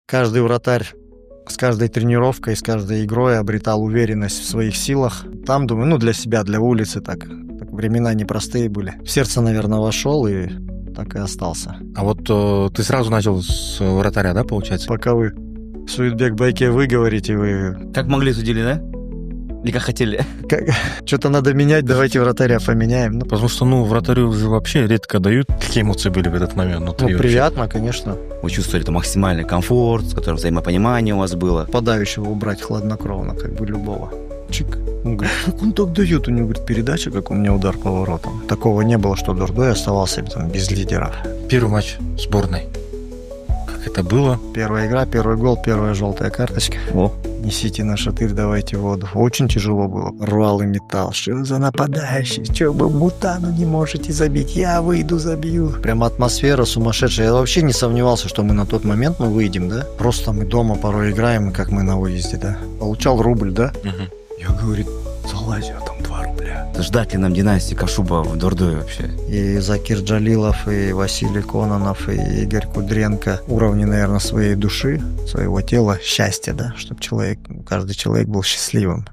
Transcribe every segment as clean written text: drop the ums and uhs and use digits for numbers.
Каждый вратарь с каждой тренировкой, с каждой игрой обретал уверенность в своих силах. Там, думаю, для себя, для улицы так времена непростые были. В сердце, наверное, вошел и так и остался. А вот ты сразу начал с вратаря, да, получается? Пока вы Суетбек Байке вы говорите, вы... Как могли, судили, да? Или как хотели? Что-то надо менять, давайте вратаря поменяем. Потому что, вратарю уже вообще редко дают. Какие эмоции были в этот момент? Приятно, конечно. Вы чувствовали это максимальный комфорт, с которым взаимопонимание у вас было? Подающего убрать хладнокровно, любого. Чик. Он говорит, как он так дает? У него, говорит, передача, как у меня удар поворотом. Такого не было, что Дордой оставался без лидеров. Первый матч сборной. Как это было? Первая игра, первый гол, первая желтая карточка. Несите на шатырь, давайте воду. Очень тяжело было. Рвал и металл. Что за нападающий? Что вы Мутану не можете забить? Я выйду, забью. Прямо атмосфера сумасшедшая. Я вообще не сомневался, что мы на тот момент выйдем, да? Просто мы дома порой играем, как мы на выезде, да? Получал рубль, да? Угу. Я, говорит, залазил, там 2 рубля. Ждать ли нам династии Кашуба в Дордое вообще? И Закир Джалилов, и Василий Кононов, и Игорь Кудренко. Уровни, наверное, своей души, своего тела, счастья, да? Чтобы каждый человек был счастливым.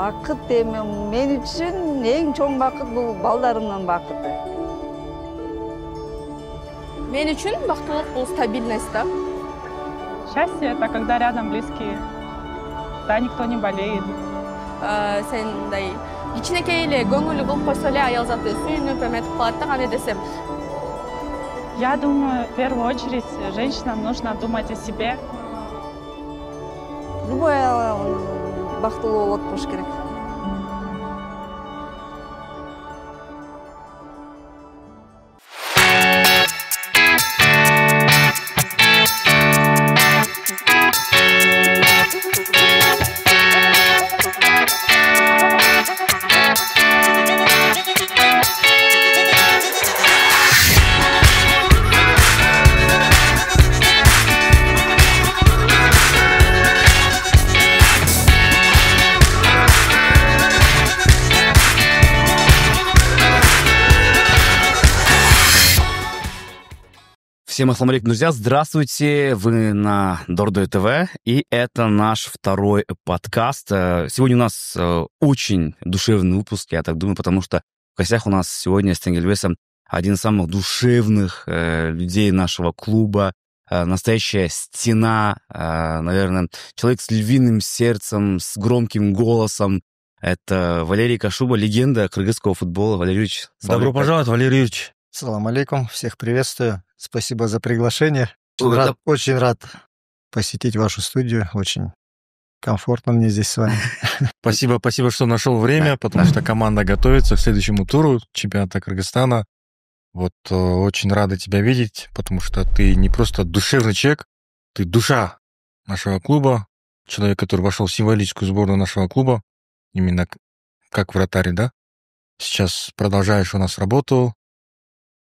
Бақыт мен үшін ең чоң бақыт бұл балдарымның бақыты. Мен үшін бақыттылық бұл стабильность, да? Счастье – это когда рядом близкие, да, никто не болеет. Сендай кичинекей эле көңүлү болуп койсо эле аял заты сүйүнүп эметип калат да, кандай десем. Я думаю, в первую очередь женщинам нужно думать о себе. Любой бақыттылы болот болуш керек. Всем ассаламу алейкум, друзья, здравствуйте, вы на Дордой ТВ, и это наш второй подкаст. Сегодня у нас очень душевный выпуск, я так думаю, потому что в гостях у нас сегодня с Тенгельбесом один из самых душевных людей нашего клуба, настоящая стена, наверное, человек с львиным сердцем, с громким голосом. Это Валерий Кашуба, легенда кыргызского футбола. Валерий Юрьевич, добро пожаловать, Валерий Юрьевич. Салам алейкум, всех приветствую. Спасибо за приглашение. Очень рад посетить вашу студию. Очень комфортно мне здесь с вами. Спасибо, что нашел время, потому что команда готовится к следующему туру чемпионата Кыргызстана. Очень рады тебя видеть, потому что ты не просто душевный человек, ты душа нашего клуба, человек, который вошел в символическую сборную нашего клуба, именно как вратарь, да? Сейчас продолжаешь у нас работу.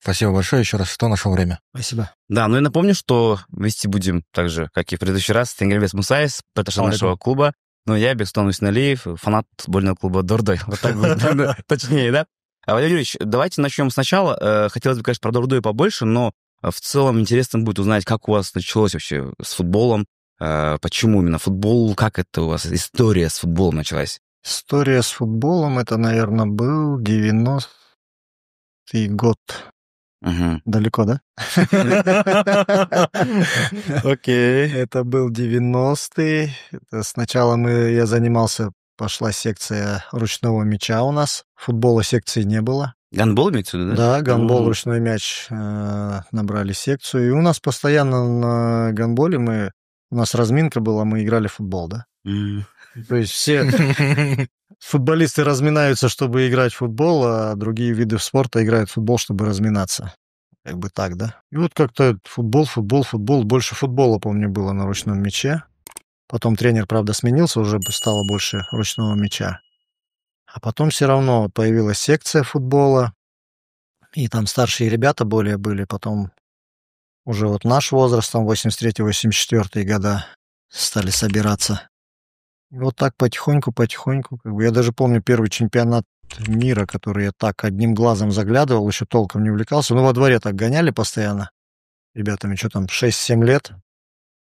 Спасибо большое еще раз, что нашел время. Спасибо. Да, я напомню, что вместе будем так же, как и в предыдущий раз, Тенгельбес Мусаев, ПТШ нашего клуба. Я Бекстон Усиналиев, фанат футбольного клуба Дордой. Вот так будет точнее, да? Валерий Юрьевич, давайте начнем сначала. Хотелось бы, конечно, про Дордой побольше, но в целом интересно будет узнать, как у вас началось вообще с футболом, почему именно футбол, как это у вас история с футболом началась? История с футболом, это, наверное, был 90-й год. Угу. Далеко, да? Окей. Это был 90-й. Сначала я занимался, пошла секция ручного мяча у нас. Футбола секции не было. Гандбол имеется в виду, да? Да, гандбол, ручной мяч набрали секцию. И у нас постоянно на гандболе у нас разминка была, мы играли в футбол, да? То есть все футболисты разминаются, чтобы играть в футбол, а другие виды спорта играют в футбол, чтобы разминаться. Как бы так, да? И как-то футбол. Больше футбола, помню, было на ручном мяче. Потом тренер, правда, сменился, уже стало больше ручного мяча. А потом все равно появилась секция футбола. И там старшие ребята более были. Потом уже наш возраст, там 83-84 года. стали собираться. И вот так потихоньку. Я даже помню первый чемпионат мира, который я так одним глазом заглядывал, еще толком не увлекался. Во дворе так гоняли постоянно. Ребятами, что там, 6-7 лет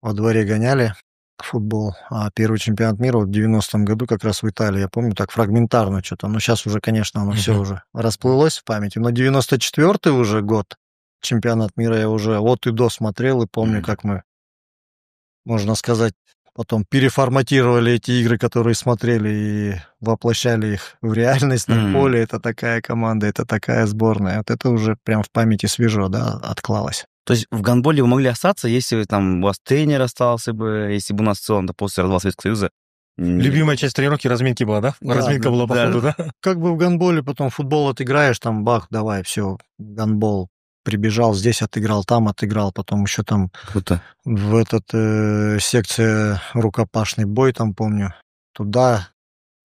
во дворе гоняли футбол. А первый чемпионат мира в 90-м году как раз в Италии, я помню, так фрагментарно что-то. Но сейчас уже, конечно, оно все уже расплылось в памяти. Но 94-й уже год чемпионат мира я уже от и до смотрел и помню, как мы, можно сказать, потом переформатировали эти игры, которые смотрели, и воплощали их в реальность на поле. Это такая команда, это такая сборная. Вот это уже прям в памяти свежо, да, отклалось. То есть в гандболе вы могли остаться, если там у вас тренер остался бы, если бы у нас в целом после развала Советского Союза... Любимая часть тренировки разминки была, да? Разминка была по ходу, да? Как бы в гандболе потом футбол отыграешь, там бах, давай, все, гандбол. Прибежал, здесь отыграл, там отыграл, потом еще там в секция рукопашный бой, там помню, туда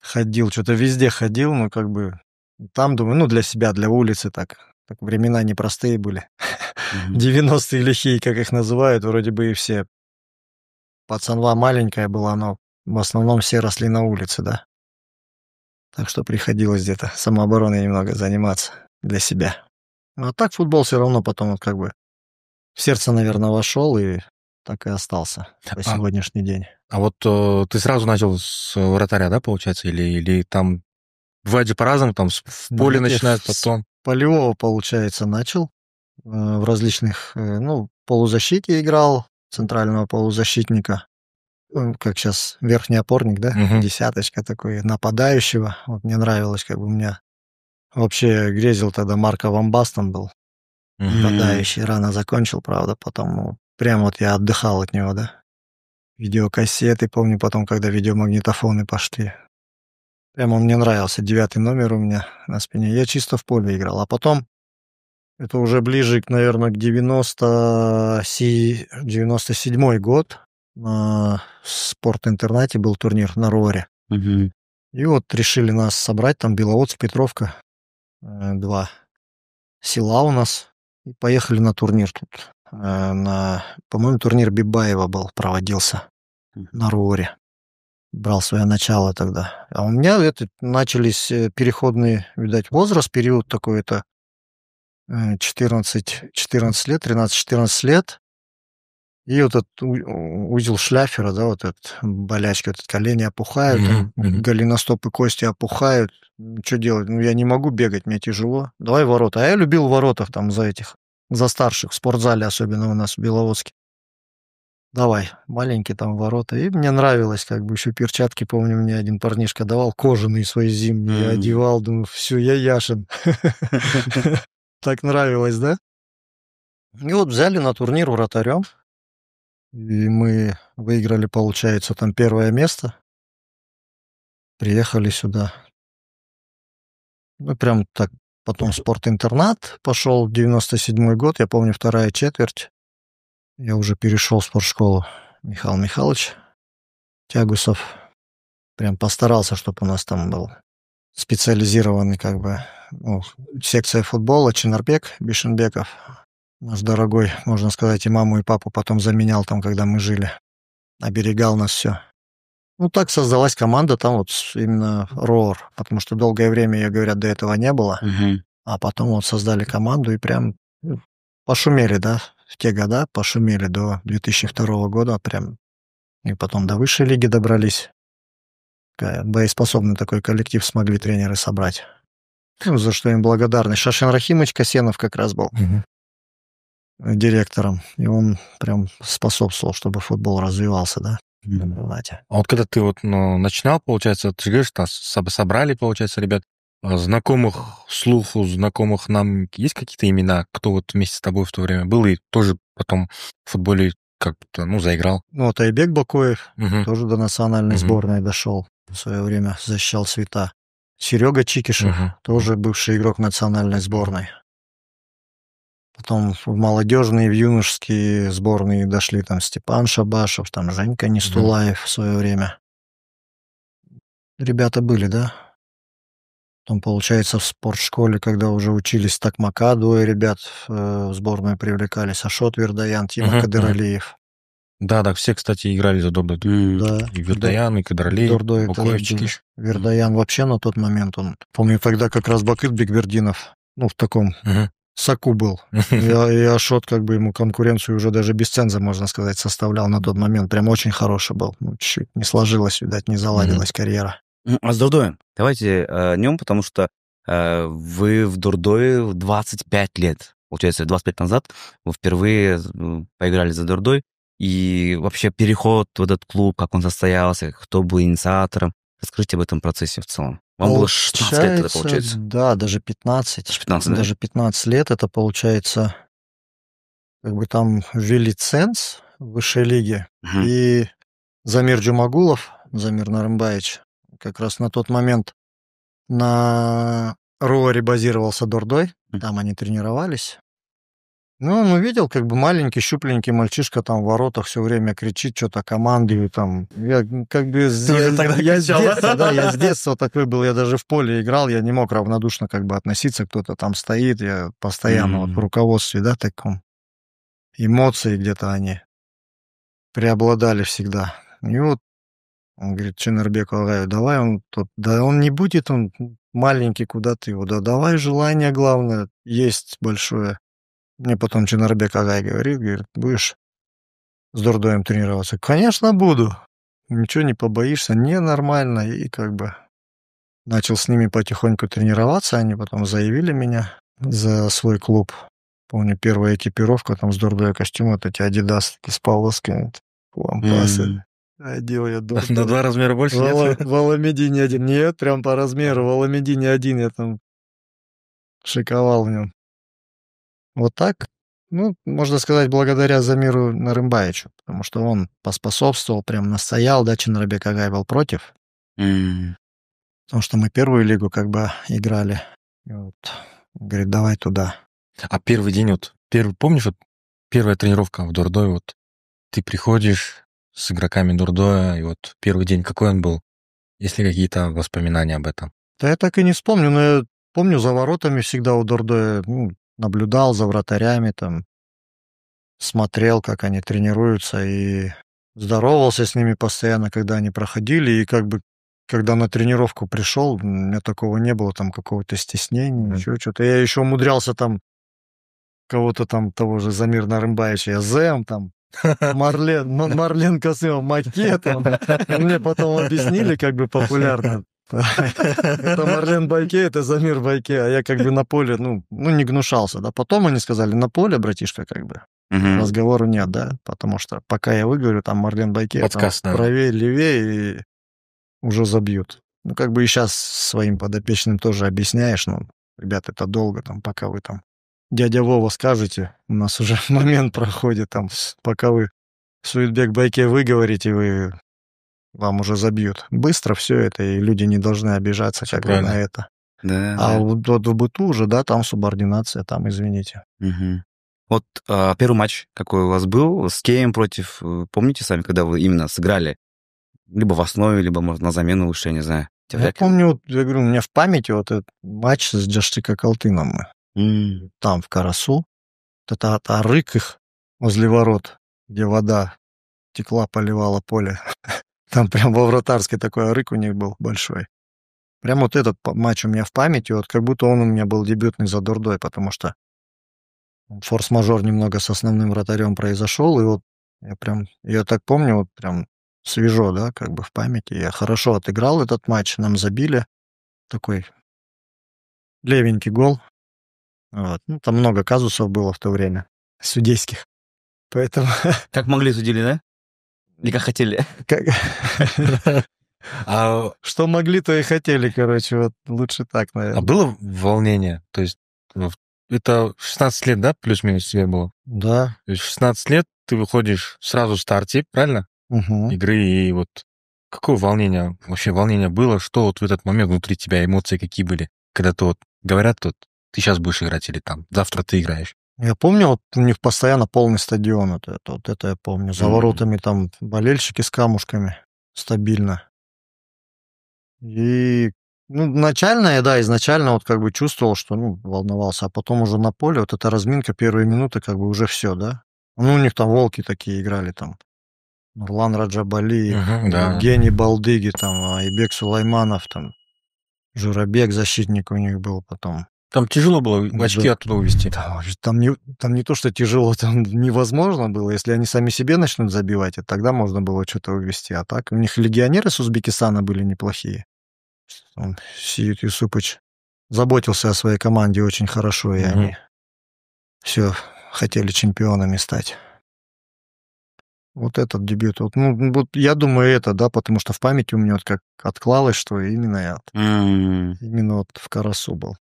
ходил, что-то везде ходил, но как бы там, думаю, для себя, для улицы так времена непростые были. 90-е лихие, как их называют, вроде бы и все. Пацанва маленькая была, но в основном все росли на улице, да. Так что приходилось где-то самообороной немного заниматься для себя. А так футбол все равно потом как бы в сердце, наверное, вошел и так и остался по сегодняшний день. А вот ты сразу начал с вратаря, да, получается? Или там бывает же по-разному, там в поле начинают, потом... Полевого, получается, начал. В различных, полузащите играл, центрального полузащитника. Как сейчас, верхний опорник, да? Десяточка такой, нападающего. Вот мне нравилось, как бы у меня... Вообще грезил тогда Марко Ван Бастен был. Нападающий. Рано закончил, правда, потом прям вот я отдыхал от него, да. Видеокассеты, помню, потом, когда видеомагнитофоны пошли. Прям он мне нравился. 9-й номер у меня на спине. Я чисто в поле играл. А потом, это уже ближе, наверное, к 97-й год. На спорт-интернате был турнир на Роре. И вот решили нас собрать, там Беловодск, Петровка. 2 села у нас. И поехали на турнир тут. По-моему, турнир Бибаева проводился на Роре. Брал свое начало тогда. А у меня начались переходные, видать, возраст, период такой, это 14 лет, 13-14 лет. И вот этот узел Шляфера, да, вот этот болячки, вот колени опухают, голеностопы, кости опухают. Что делать? Я не могу бегать, мне тяжело. Давай в ворота. А я любил в воротах там за старших, в спортзале, особенно у нас в Беловодске. Давай, маленькие там ворота. И мне нравилось, как бы еще перчатки, помню, мне один парнишка давал кожаные свои зимние, я одевал, думаю, все, я Яшин. Так нравилось, да? И вот взяли на турнир вратарем. И мы выиграли, получается, там 1 место. Приехали сюда. Прям так. Потом спорт-интернат пошел, 97-й год. Я помню, 2-я четверть. Я уже перешел в спортшколу. Михаил Михайлович Тягусов. Прям постарался, чтобы у нас там был специализированный, как бы, секция футбола. Чинарбек Бишенбеков. Наш дорогой, можно сказать, и маму, и папу потом заменял там, когда мы жили. Оберегал нас все. Так создалась команда там вот именно РОР, потому что долгое время, ее, говорят, до этого не было. А потом вот создали команду и прям пошумели, да, в те года пошумели до 2002 года прям. И потом до высшей лиги добрались. Боеспособный такой коллектив смогли тренеры собрать. За что им благодарны. Шашин Рахимович Касенов как раз был директором, и он прям способствовал, чтобы футбол развивался, да. А вот когда ты начинал, получается, ты же говоришь, собрали, получается, ребят, знакомых слуху, знакомых нам, есть какие-то имена, кто вот вместе с тобой в то время был и тоже потом в футболе как-то, заиграл? Айбек Бакоев тоже до национальной сборной дошел, в свое время защищал цвета. Серега Чикишев, тоже бывший игрок национальной сборной. Потом в молодежные, в юношеские сборные дошли там Степан Шабашев, там Женька Нестулаев в свое время. Ребята были, да? Потом, получается, в спортшколе, когда уже учились Такмака, двое ребят в сборную привлекались. Ашот Вердаян, Тима Кадыралиев. Да, все, кстати, играли за Дордой. Да. И Вердоян, и Кадралей, Дордой это Буковички. был Вердоян вообще на тот момент, он, помню, тогда как раз Бакыт Бекбердинов, в таком соку был. И Ашот как бы ему конкуренцию уже даже без ценза, можно сказать, составлял на тот момент. Прям очень хороший был. Чуть-чуть не сложилось, видать, не заладилась карьера. А с Дордоем? Давайте о нем, потому что вы в Дордое в 25 лет. Получается, 25 назад вы впервые поиграли за Дордой. И вообще переход в этот клуб, как он состоялся, кто был инициатором. Расскажите об этом процессе в целом. Вам было 16 лет, это получается? Да, даже 15. Даже 15, да? Даже 15 лет, это получается, как бы там ввели ценз в высшей лиге. И Замир Джумагулов, Замир Нарымбаевич, как раз на тот момент на Руаре базировался Дордой, там они тренировались. Он увидел, как бы маленький, щупленький мальчишка там в воротах все время кричит, что-то командует там. Я как бы с детства такой был, я даже в поле играл, я не мог равнодушно как бы относиться, кто-то там стоит, я постоянно в руководстве, таком. Эмоции где-то они преобладали всегда. И вот он говорит Ченербеку Агаю, давай он тут, да он не будет, он маленький, куда ты его, да давай, желание главное есть большое. Мне потом Ченербек Агай говорит, будешь с Дордоем тренироваться? Конечно, буду. Ничего не побоишься, не нормально. И как бы начал с ними потихоньку тренироваться. Они потом заявили меня за свой клуб. Помню, первая экипировка там с Дордой костюм, вот эти Адидас с полосками, лампасы. Одел я Дордой. На 2 размера больше нет? В Аламедине один. Нет, прям по размеру. В Аламедине один я там шиковал в нем. Вот так, можно сказать, благодаря Замиру Нарымбаевичу, потому что он поспособствовал, прям настоял, Ченербек Агай был против. Потому что мы первую лигу как бы играли. И вот, говорит, давай туда. А первый день, помнишь, первая тренировка в Дордой, ты приходишь с игроками Дордоя, и первый день, какой он был? Есть ли какие-то воспоминания об этом? Да я так и не вспомню, но я помню, за воротами всегда у Дордоя, наблюдал за вратарями, там, смотрел, как они тренируются, и здоровался с ними постоянно, когда они проходили, и как бы, когда на тренировку пришел, у меня такого не было, там, какого-то стеснения, еще что-то. Я еще умудрялся там кого-то там, того же Замир Нарымбаевича, я Зэм, там, Марлен Касымов, Маке, там. Мне потом объяснили, как бы, популярно. Это Марлен Байке, это Замир Байке, а я как бы на поле, не гнушался, да. Потом они сказали, на поле, братишка, как бы, разговору нет, да, потому что пока я выговорю, там Марлен Байке, подкаст, там, правее, левее, и уже забьют. Как бы и сейчас своим подопечным тоже объясняешь, ребят, это долго, там, пока вы там дядя Вова скажете, у нас уже момент проходит, там, пока вы Суетбек Байке выговорите, вам уже забьют. Быстро все это, и люди не должны обижаться как бы на это. Да, а вот в быту уже, да, там субординация, там, извините. Вот первый матч, какой у вас был, с кем против, помните сами, когда вы именно сыграли? Либо в основе, либо, может, на замену выше, я не знаю. Я помню, я говорю, у меня в памяти этот матч с Джаштика Калтыном мы. Там, в Карасу. Это рык их возле ворот, где вода текла, поливала поле. Там прям во вратарской такой рык у них был большой. Прям вот этот матч у меня в памяти, как будто он у меня был дебютный за Дордой, потому что форс-мажор немного с основным вратарем произошел, и я так помню, прям свежо, да, как бы в памяти. Я хорошо отыграл этот матч, нам забили такой левенький гол. Там много казусов было в то время, судейских. Поэтому... Как могли судили, да? Или как хотели? Что могли, то и хотели, короче, лучше так, наверное. А было волнение? То есть это 16 лет, да, плюс-минус тебе было? Да. То есть 16 лет ты выходишь сразу в старте, правильно? Игры, и какое волнение, вообще волнение было? Что в этот момент внутри тебя, эмоции какие были? Когда говорят, ты сейчас будешь играть или там, завтра ты играешь? Я помню, у них постоянно полный стадион, это я помню. За воротами там болельщики с камушками, стабильно. И, изначально как бы чувствовал, что, волновался, а потом уже на поле, эта разминка, первые минуты, как бы уже все, да. У них там волки такие играли там. Нурлан Раджабали, да. Евгений Балдыги, там, Айбек Сулайманов, там, Журабек, защитник у них был потом. Там тяжело было очки оттуда увезти. Там не то, что тяжело, там невозможно было. Если они сами себе начнут забивать, тогда можно было что-то увезти. А так, у них легионеры с Узбекистана были неплохие. Сиют Юсупыч заботился о своей команде очень хорошо, и они все хотели чемпионами стать. Вот этот дебют. Вот, я думаю, это, да, потому что в памяти у меня вот как отклалось, что именно вот в Карасу был.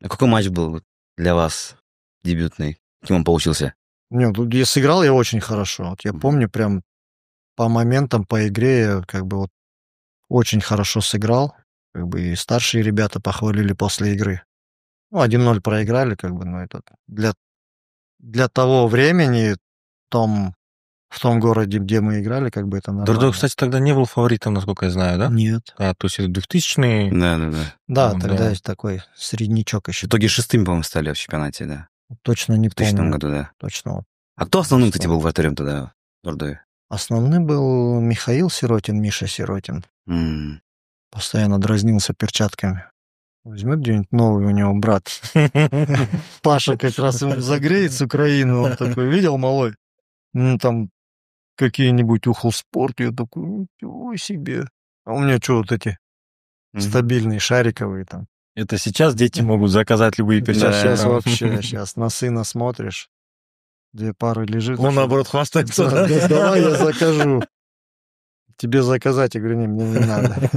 А какой матч был для вас дебютный? Каким он получился? Нет, я сыграл я очень хорошо. Вот я помню прям по моментам, по игре я как бы вот очень хорошо сыграл. Как бы и старшие ребята похвалили после игры. 1-0 проиграли, как бы, но это для того времени в том городе, где мы играли, как бы это нормально. Дордой, кстати, тогда не был фаворитом, насколько я знаю, да? Нет. То есть это 2000-е. Да. Да, тогда есть такой среднячок еще. В итоге 6-м, по-моему, стали в чемпионате, да. Точно не помню. В 2000 году, да. Точно. А кто основным, кстати, был вратарем тогда в Дордое? Основным был Михаил Сиротин, Миша Сиротин. Постоянно дразнился перчатками. Возьмет где-нибудь новый у него брат. Паша как раз загреет с Украины. Он такой, видел, малой? Там какие-нибудь Ухолспорт. Я такой, ничего себе. А у меня что, вот эти стабильные, шариковые там. Это сейчас дети могут заказать любые перчатки. Сейчас вообще, сейчас на сына смотришь. 2 пары лежит. Он, наоборот, хвастается. Давай я закажу. Тебе заказать, я говорю, мне не надо.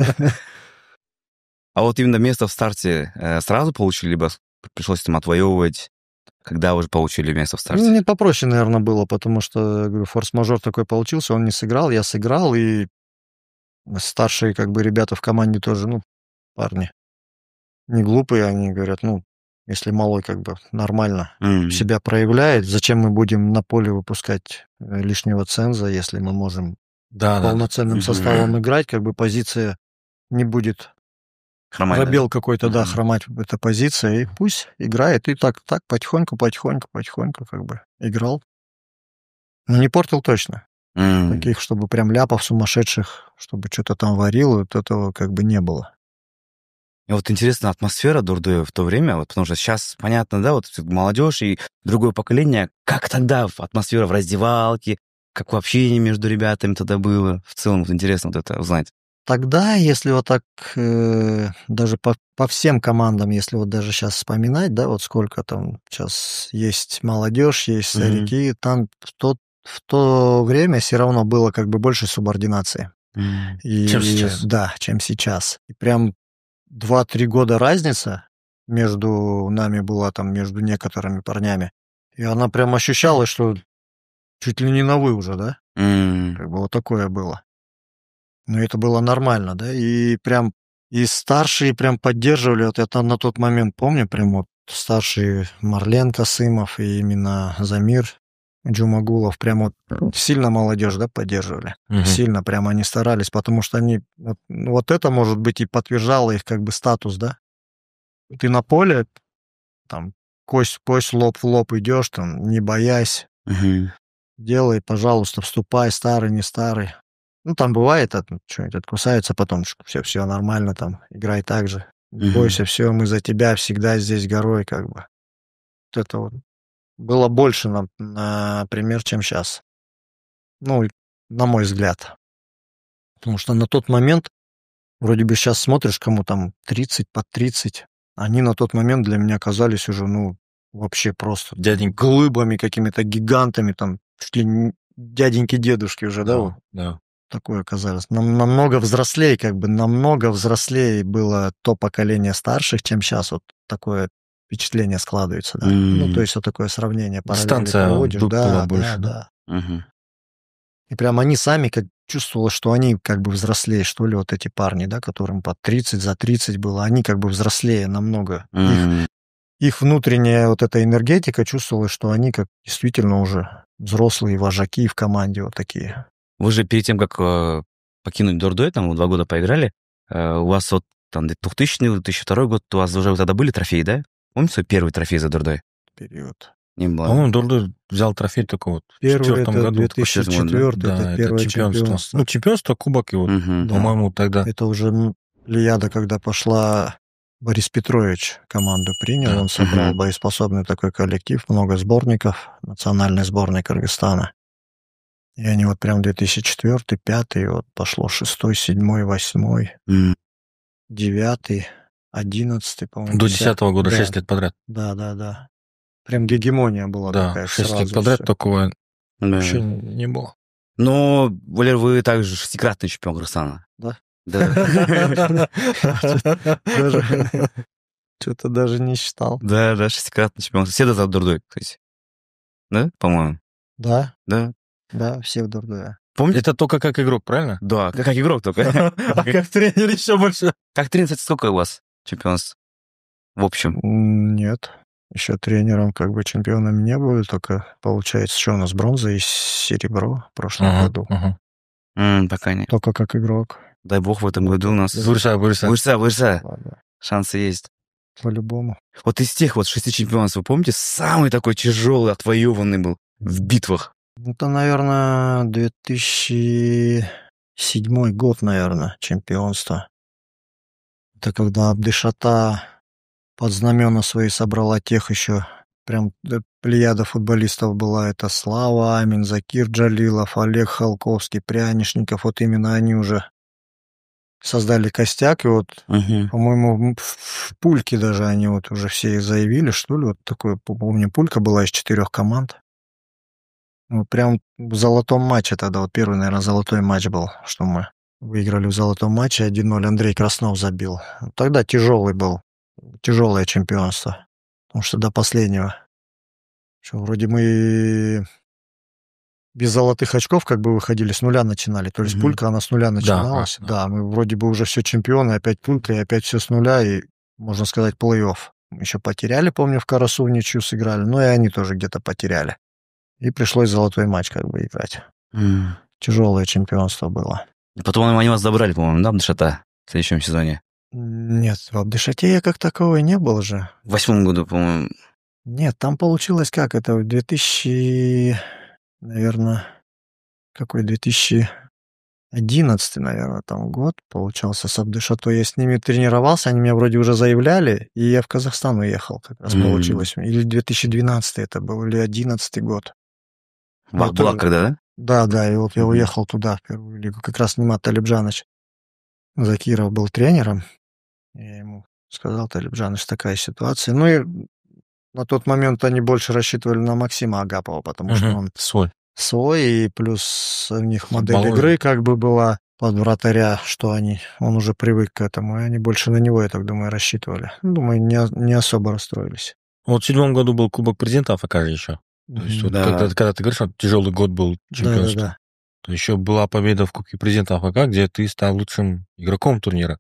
А вот именно место в старте сразу получили, либо пришлось там отвоевывать? Когда уже получили место в старте? Мне попроще, наверное, было, потому что, говорю, форс-мажор такой получился, он не сыграл, я сыграл, и старшие, как бы, ребята в команде тоже, парни не глупые, они говорят, если малой, как бы, нормально себя проявляет, зачем мы будем на поле выпускать лишнего ценза, если мы можем полноценным составом играть, как бы позиция не будет хромать, пробел какой-то, хромать эта позиция, и пусть играет, и так потихоньку, как бы, играл. Но не портил точно. Таких, чтобы прям ляпов сумасшедших, чтобы что-то там варил, вот этого как бы не было. И вот интересна атмосфера Дордоя в то время, вот, потому что сейчас, понятно, да, вот молодежь и другое поколение, как тогда атмосфера в раздевалке, как общение между ребятами тогда было? В целом, вот интересно вот это узнать. Тогда, если вот так даже по всем командам, если вот даже сейчас вспоминать, да, вот сколько там сейчас есть молодежь, есть старики, там в то время все равно было как бы больше субординации. Чем сейчас? Да, чем сейчас. И прям 2-3 года разница между нами была, там, между некоторыми парнями. И она прям ощущалась, что чуть ли не на «вы» уже, да? Как бы вот такое было. Но это было нормально, да? И прям и старшие прям поддерживали. Вот я на тот момент помню, прям вот старшие Марлен Касымов и именно Замир Джумагулов прям вот сильно молодежь, да, поддерживали. Сильно прям они старались, потому что они... Вот это, может быть, и подтверждало их как бы статус, да? Ты на поле, там, кость в кость, лоб в лоб идешь, там, не боясь. Делай, пожалуйста, вступай, старый, не старый. Там бывает, что-нибудь откусается, потом все нормально, там, играй так же. Не бойся, все, мы за тебя всегда здесь горой, как бы. Вот это вот было больше, например, чем сейчас. На мой взгляд. Потому что на тот момент, вроде бы сейчас смотришь, кому там 30, под 30, они на тот момент для меня казались уже, вообще просто глыбами, какими-то гигантами, там, чуть ли не дяденьки-дедушки уже, да? Да. Такое казалось. Намного взрослее, как бы, намного взрослее было то поколение старших, чем сейчас. Вот такое впечатление складывается, да. То есть вот такое сравнение. Дистанция была больше. Да. И прям они сами как чувствовали, что они как бы взрослее, что ли, вот эти парни, да, которым под 30, за 30 было, они как бы взрослее намного. Их внутренняя вот эта энергетика чувствовалась, что они как действительно уже взрослые вожаки в команде вот такие. Вы же перед тем, как покинуть Дордой, там 2 года поиграли, у вас вот там 2000-2002 год, у вас уже тогда были трофеи, да? Помните свой первый трофей за Дордой? Период. Не было. По-моему, Дордой взял трофей только вот в Первый 2004 это году. 2004, Да, это первое чемпионство. Ну, чемпионство, кубок, и вот, Мгм. Да. по-моему, тогда... Это уже Лияда, когда пошла, Борис Петрович команду принял, Да. он собрал Мгм. боеспособный такой коллектив, много сборников, национальной сборной Кыргызстана. И они вот прям 2004, 2005, вот пошло 6, 7, 8, М. 9, 11, по-моему. До 10. 10-го года, Да. 6 лет подряд. Да. Прям гегемония была Да, такая 6 сразу. лет подряд всё. такого Да. еще не было. Но, Валер, вы также 6-кратный чемпион Кыргызстана. Да? Да. Что-то даже не считал. Да, 6-кратный чемпион. Все за Дордой, кстати. Да, по-моему? Да, Да. все в Дордое. Помните? Это только как игрок, правильно? Да, как игрок только. А как тренер еще больше. Как тренер, кстати, сколько у вас чемпионств? В общем. Нет. Еще тренером как бы чемпионами не были, только получается, что у нас бронза и серебро в прошлом году. Пока нет. Только как игрок. Дай бог в этом году у нас... Бурса. Вырса. Ладно, Шансы есть. по-любому. Вот из тех вот 6 чемпионств, вы помните, самый такой тяжелый, отвоеванный был в битвах? Это, наверное, 2007 год, наверное, чемпионство. Это когда Абдышата под знамена свои собрала тех еще, прям плеяда футболистов была. Это Слава Амин, Закир Джалилов, Олег Халковский, Прянишников. Вот именно они уже создали костяк. И вот, по-моему, в пульке даже они вот уже все заявили, что ли. Вот такое, помню, пулька была из 4 команд. Ну, прям в золотом матче тогда, вот первый, наверное, золотой матч был, что мы выиграли в золотом матче, 1-0 Андрей Краснов забил. Тогда тяжелый был, тяжелое чемпионство, потому что до последнего. Что, вроде мы без золотых очков как бы выходили, с нуля начинали. То есть пулька, она с нуля начиналась. Да, мы вроде бы уже все чемпионы, опять пулька, и опять все с нуля, и, можно сказать, плей-офф. Еще потеряли, помню, в Карасу в ничью сыграли, но и они тоже где-то потеряли. И пришлось золотой матч как бы играть. Тяжелое чемпионство было. И потом они вас забрали, по-моему, да, Абдышата в следующем сезоне? Нет, в Абдышате я как таковой не был же. В 8 году, по-моему. Нет, там получилось как? Это в 2000, наверное, какой 2011, наверное, там год получался с Абдышатой. Я с ними тренировался, они меня вроде уже заявляли, и я в Казахстан уехал, как раз получилось. Или 2012 это был, или 2011 год. В Акбулак когда, да? Да, и вот я уехал туда, в первую лигу. Как раз Нимат Талибжаныч Закиров был тренером. Я ему сказал: Талибжаныч, такая ситуация. Ну и на тот момент они больше рассчитывали на Максима Агапова, потому что он свой, и плюс у них модель игры как бы была под вратаря, что он уже привык к этому, и они больше на него, я так думаю, рассчитывали. Думаю, не особо расстроились. Вот в 2007 году был Кубок президентов, АФК еще. То есть вот когда ты говоришь, что тяжелый год был чемпионства, Да. то еще была победа в Кубке президента АФК, где ты стал лучшим игроком турнира.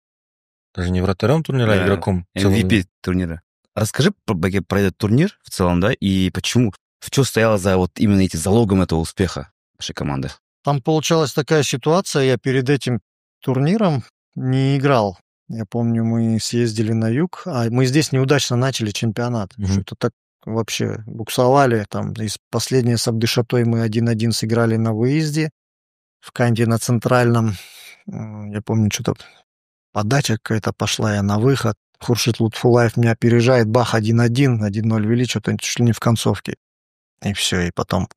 Даже не вратарем турнира, а игроком. MVP турнира. Расскажи про этот турнир в целом, да, и почему, в чем стояло за вот именно эти залогом этого успеха нашей команды? Там получалась такая ситуация, я перед этим турниром не играл. Я помню, мы съездили на юг, а мы здесь неудачно начали чемпионат. Что-то так вообще буксовали. Там из последней с Абдышатой мы 1-1 сыграли на выезде в Канде на Центральном. Я помню, что-то подача какая-то пошла, я на выход. Хуршид Лутфулаев меня опережает, бах, 1-1, 1-0 вели, что-то чуть ли не в концовке. И все, и потом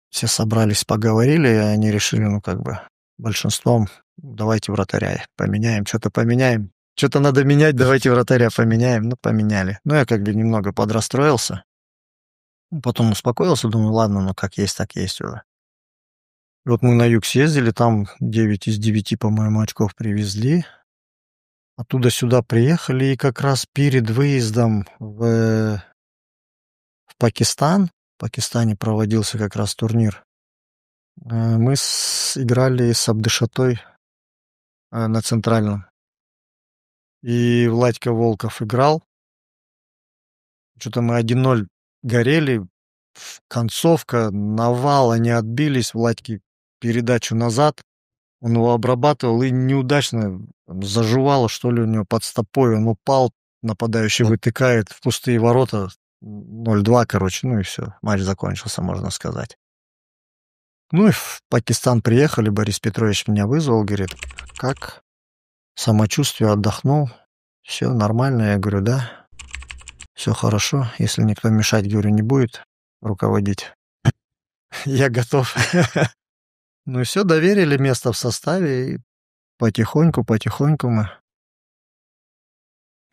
все собрались, поговорили, и они решили, большинством, давайте вратаря поменяем, что-то надо менять, давайте вратаря поменяем. Поменяли. Я немного подрастроился. Потом успокоился, думаю, ладно, как есть, так есть уже. И вот мы на юг съездили, там 9 из 9, по-моему, очков привезли. Оттуда сюда приехали, и как раз перед выездом в Пакистан, в Пакистане проводился как раз турнир, мы играли с Абдышатой на Центральном. И Владька Волков играл. Что-то мы 1-0 горели. Концовка, навал, они отбились. Владьке передачу назад. Он его обрабатывал и неудачно заживало, что ли, у него под стопой. Он упал, нападающий вытыкает в пустые ворота. 0-2, короче, ну и все. Матч закончился, можно сказать. Ну и в Пакистан приехали, Борис Петрович меня вызвал, говорит, как самочувствие, отдохнул, все нормально. Я говорю, да, все хорошо, если никто мешать, говорю, не будет руководить. Я готов. Ну и все, доверили место в составе, и потихоньку мы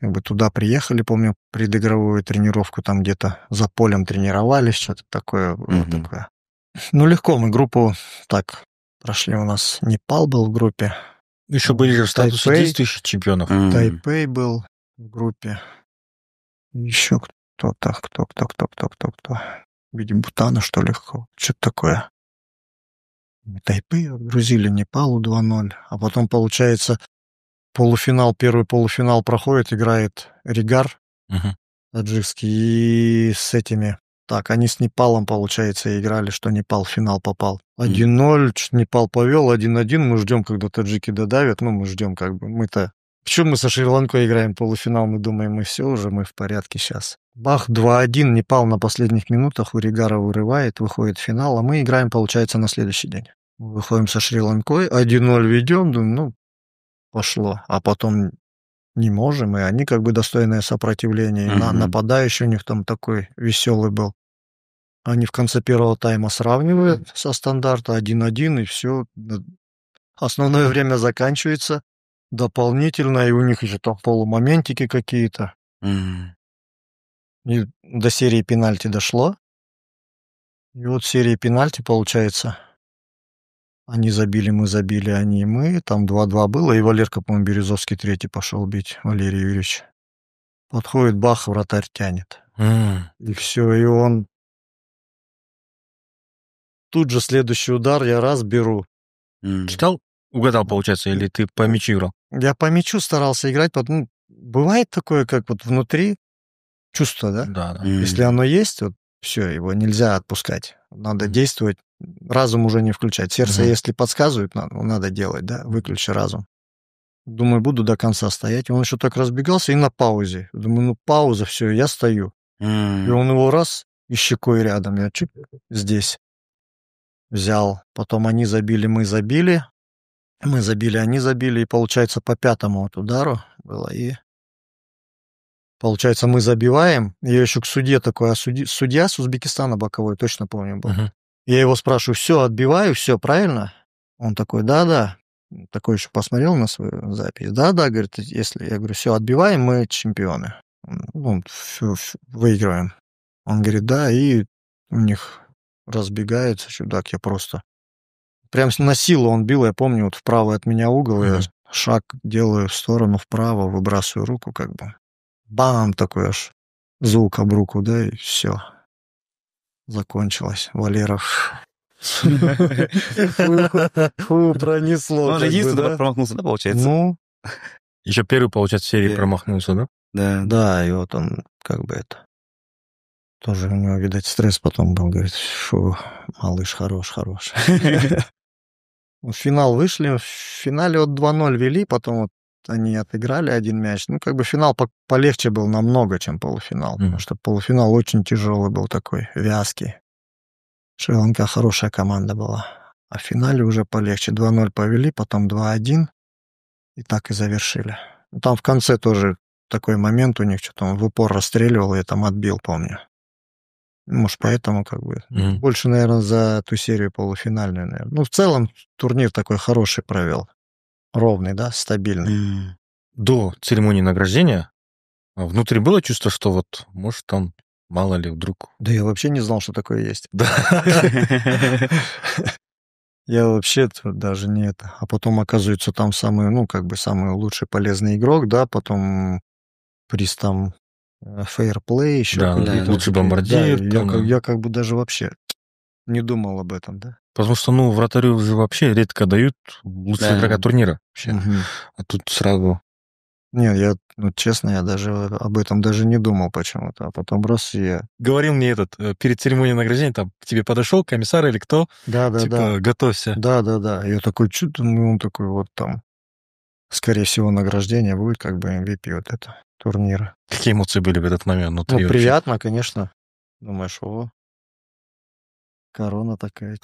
как бы туда приехали, помню, предыгровую тренировку, там где-то за полем тренировались, что-то такое, вот такое. Ну, легко, мы группу так прошли, у нас Непал был в группе. Еще были же в статусе действующих чемпионов. Тайпей был в группе. Еще кто-то, кто. В виде Бутана, что ли, что-то такое. Тайпей отгрузили Непалу 2-0. А потом, получается, первый полуфинал проходит, играет Ригар таджикский, и с этими... Так, они с Непалом, получается, играли, что Непал в финал попал. 1-0, Непал повел, 1-1, мы ждем, когда таджики додавят, ну, мы ждем, как бы, мы-то... Почему мы со Шри-Ланкой играем полуфинал, мы думаем, мы все уже, мы в порядке сейчас. Бах, 2-1, Непал на последних минутах у Ригара вырывает, выходит в финал, а мы играем, получается, на следующий день. Мы выходим со Шри-Ланкой, 1-0 ведем, думаю, ну, пошло. А потом не можем, и они как бы достойное сопротивление. И нападающий у них там такой веселый был. Они в конце первого тайма сравнивают со стандарта 1-1, и все. Основное время заканчивается дополнительно, и у них еще там полумоментики какие-то. И до серии пенальти дошло. И вот в серии пенальти, получается, они забили, мы забили, они и мы. Там 2-2 было, и Валерка, по-моему, Березовский третий пошел бить, Валерий Юрьевич. Подходит, бах, вратарь тянет. И все, и он... Тут же следующий удар я раз беру. Читал? Угадал, получается, или ты по мячу играл? Я по мячу старался играть, потому бывает такое, как вот внутри чувство, да? Да. Если оно есть, вот все, его нельзя отпускать. Надо действовать, разум уже не включать. Сердце, если подсказывает, надо делать, да? Выключи разум. Думаю, буду до конца стоять. Он еще так разбегался и на паузе. Думаю, ну пауза, все, я стою. И он его раз и щекой рядом. Я чик, здесь. Взял. Потом они забили, мы забили. Мы забили, они забили. И получается по пятому вот удару было. И получается мы забиваем. Я еще к судье такой, а судья с Узбекистана боковой, точно помню, был. Я его спрашиваю, все, отбиваю, все, правильно? Он такой, да. Такой еще посмотрел на свою запись. Да, говорит, если... Я говорю, все, отбиваем, мы чемпионы. Ну, выигрываем. Он говорит, да, и у них разбегается чудак, я просто... Прям на силу он бил, я помню, вот вправо от меня угол, я шаг делаю в сторону вправо, выбрасываю руку, как бы. Бам! Такой аж звук об руку, да, и все. Закончилось. Валеров... Пронесло. Он же единственный промахнулся, да, получается? Ну... Еще первый, получается, в серии промахнулся, да? Да, и вот он как бы это... Тоже у него, видать, стресс потом был. Говорит, фу, малыш, хорош. В финал вышли. В финале вот 2-0 вели, потом вот они отыграли один мяч. Ну, как бы финал полегче был намного, чем полуфинал. Потому что полуфинал очень тяжелый был такой, вязкий. Шри-Ланка хорошая команда была. А в финале уже полегче. 2-0 повели, потом 2-1. И так и завершили. Там в конце тоже такой момент у них, что-то он в упор расстреливал, и я там отбил, помню. Может, поэтому как бы... Больше, наверное, за ту серию полуфинальную, наверное. Ну, в целом, турнир такой хороший провел. Ровный, да, стабильный. До церемонии награждения внутри было чувство, что вот, может, там, мало ли, вдруг... Да я вообще не знал, что такое есть. Я вообще даже не это. А потом, оказывается, там самый, ну, как бы самый лучший полезный игрок, да, потом приз там фейерплей еще. Да, лучший бомбардир. Я как бы даже вообще не думал об этом, да. Потому что, ну, вратарю уже вообще редко дают лучшего игрока турнира вообще. А тут сразу... Нет, я, ну, честно, я даже об этом даже не думал почему-то. А потом раз я... Говорил мне перед церемонией награждения, там, к тебе подошел комиссар или кто? Да. Готовься. Да. Я такой, что-то, ну, он такой вот там. скорее всего, награждение будет как бы MVP вот это турнира. Какие эмоции были в этот момент внутри? Ну, приятно, конечно. Думаешь, о, корона такая.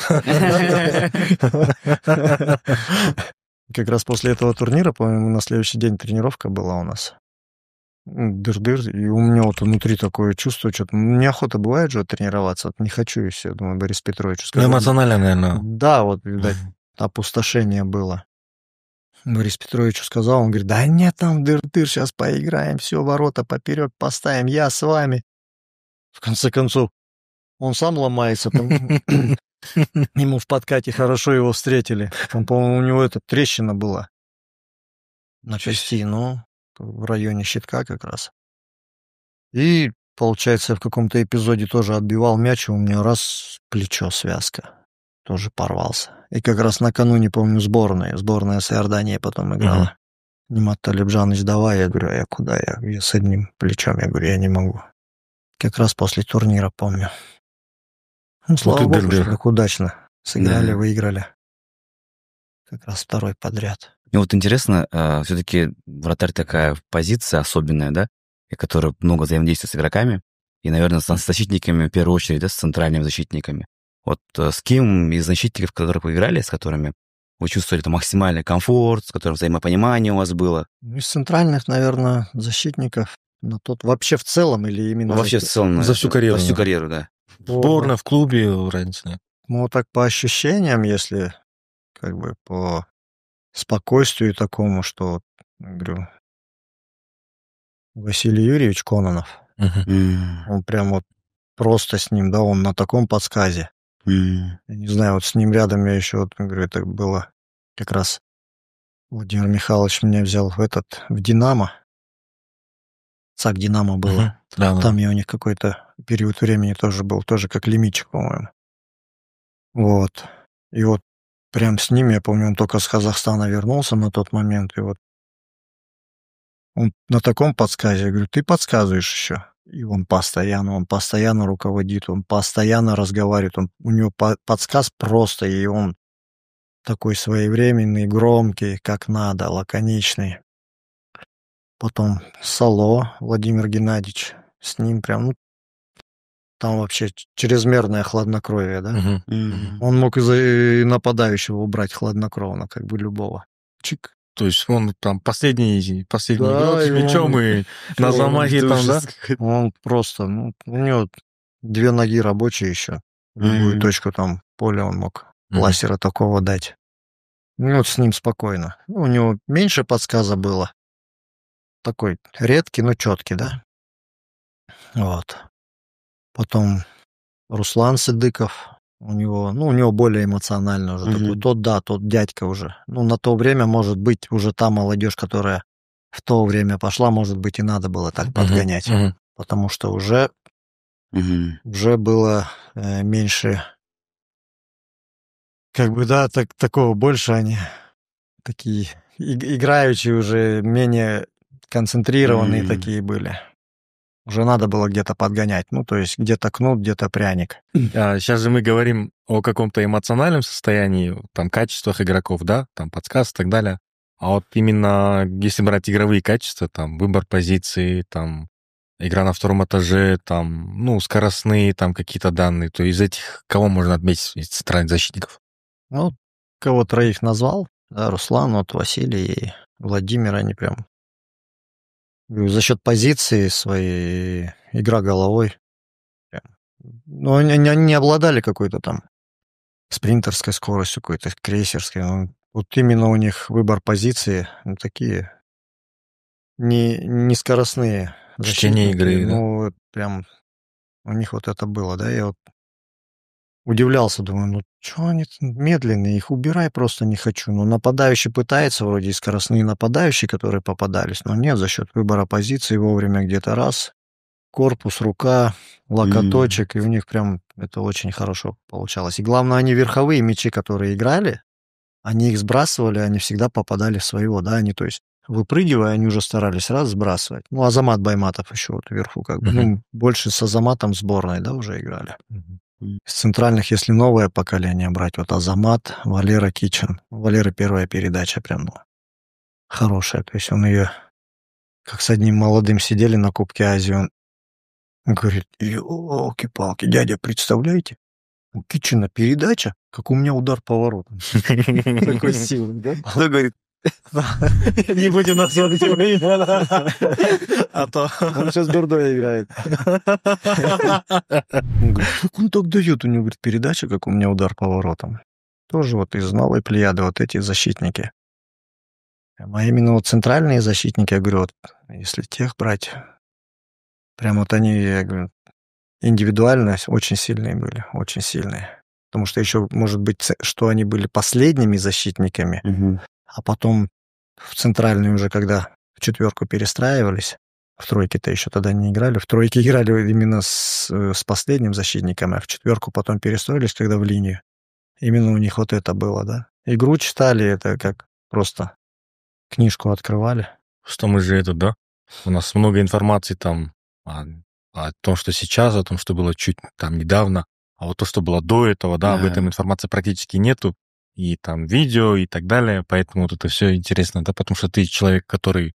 Как раз после этого турнира, по-моему, на следующий день тренировка была у нас. Дыр-дыр, и у меня вот внутри такое чувство, что-то неохота бывает же тренироваться, вот не хочу и все, думаю, Борис Петрович. Ну, эмоционально, наверное. Да, вот, видать, опустошение было. Борис Петровичу сказал, он говорит, да нет, там дыр-дыр, сейчас поиграем, все, ворота поперек поставим, я с вами. В конце концов, он сам ломается, там, ему в подкате хорошо его встретили. Там, по-моему, у него эта трещина была на части, ну, в районе щитка как раз. И, получается, я в каком-то эпизоде тоже отбивал мяч, и у меня раз плечо, связка, тоже порвался. И как раз накануне, помню, сборная с Иорданией потом играла. Нимат Талибжаныч, давай, я говорю, а я куда? Я с одним плечом, я говорю, я не могу. Как раз после турнира, помню. Ну, слава богу, что так удачно сыграли, выиграли. Как раз второй подряд. Мне вот интересно, все-таки вратарь такая позиция особенная, да, и которая много взаимодействует с игроками, и, наверное, с защитниками в первую очередь, да, с центральными защитниками. Вот с кем из защитников, которых вы играли, с которыми вы чувствовали там максимальный комфорт, с которым взаимопонимание у вас было? Ну, из центральных, наверное, защитников, но тут вообще в целом или именно... Вообще в целом. За всю карьеру. За всю карьеру, да. Сборная, в клубе, разницы нет. Ну, так по ощущениям, если как бы по спокойствию такому, что, говорю, Василий Юрьевич Кононов, он прям вот просто с ним, да, он на таком подсказе. Я не знаю, вот с ним рядом я еще, вот, говорю, это было как раз Владимир Михайлович меня взял в «Динамо». ЦАК «Динамо» было. Там я у них какой-то период времени тоже был, тоже как лимитчик, по-моему. Вот. И вот прям с ним, я помню, он только с Казахстана вернулся на тот момент, и вот он на таком подсказе, я говорю, ты подсказываешь еще. И он постоянно руководит, он постоянно разговаривает, у него подсказ просто, и он такой своевременный, громкий, как надо, лаконичный. Потом Сало Владимир Геннадьевич, с ним прям, ну, там вообще чрезмерное хладнокровие, да? Он мог и нападающего убрать хладнокровно, как бы любого. Чик. То есть он там последний игрок с мячом и на замахе там, да? Он просто, ну, у него 2 ноги рабочие еще. В любую точку там поля он мог ласера такого дать. Ну, вот с ним спокойно. У него меньше подсказа было. Такой редкий, но четкий, да? Вот. Потом Руслан Сыдыков. У него более эмоционально уже такой. Тот дядька уже. Ну, на то время, может быть, уже та молодежь, которая в то время пошла, может быть, и надо было так подгонять. Потому что уже было меньше, как бы, да, такого больше они такие играющие уже, менее концентрированные такие были. Уже надо было где-то подгонять. Ну, то есть где-то кнут, где-то пряник. Сейчас же мы говорим о каком-то эмоциональном состоянии, там, качествах игроков, да, там, подсказ и так далее. А вот именно, если брать игровые качества, там, выбор позиции, там, игра на втором этаже, там, ну, скоростные, там, какие-то данные, то из этих кого можно отметить из центральных защитников? Ну, кого 3 назвал, да, Руслан, вот Василий и Владимир, они прям... За счет позиции своей, игра головой. Ну, они не обладали какой-то там спринтерской скоростью, какой-то крейсерской. Ну, вот именно у них выбор позиции, ну, такие не скоростные. Чтение игры, ну, да? Прям у них вот это было, да, я вот удивлялся, думаю, ну, что они медленные, их убирай просто не хочу. Ну, нападающий пытается, вроде и скоростные нападающие, которые попадались, но нет, за счет выбора позиции вовремя где-то раз, корпус, рука, локоточек, и у них прям это очень хорошо получалось. И главное, они верховые мячи, которые играли, они их сбрасывали, они всегда попадали в своего, да, они, то есть, выпрыгивая, они уже старались раз сбрасывать. Ну, Азамат Байматов еще вот вверху, как бы, ну, больше с Азаматом сборной, да, уже играли. Из центральных, если новое поколение брать, вот Азамат, Валера Кичин. Валера первая передача прям, ну, хорошая. То есть он ее, как с одним молодым сидели на Кубке Азии, он говорит, елки-палки, дядя, представляете? У Китчена передача, как у меня удар поворотом. Такой силы, да? Кто говорит? Не будем назвать его имя. А то он сейчас Дурдой играет. Он говорит, как он так дает? У него, говорит, передача, как у меня удар поворотом. Тоже вот из новой плеяды вот эти защитники. А именно вот центральные защитники, я говорю, вот если тех брать, прям вот они, я говорю, индивидуально очень сильные были, очень сильные. Потому что еще, может быть, что они были последними защитниками, а потом в центральную уже, когда в четверку перестраивались, в тройке-то еще тогда не играли, в тройке играли именно с последним защитником, а в четверку потом перестроились, когда в линию. Именно у них вот это было, да. Игру читали, это как просто книжку открывали. Что мы же это, да? У нас много информации там о том, что сейчас, о том, что было чуть там недавно, а вот то, что было до этого, да, об этом информации практически нету, и там видео и так далее, поэтому вот это все интересно, да, потому что ты человек, который,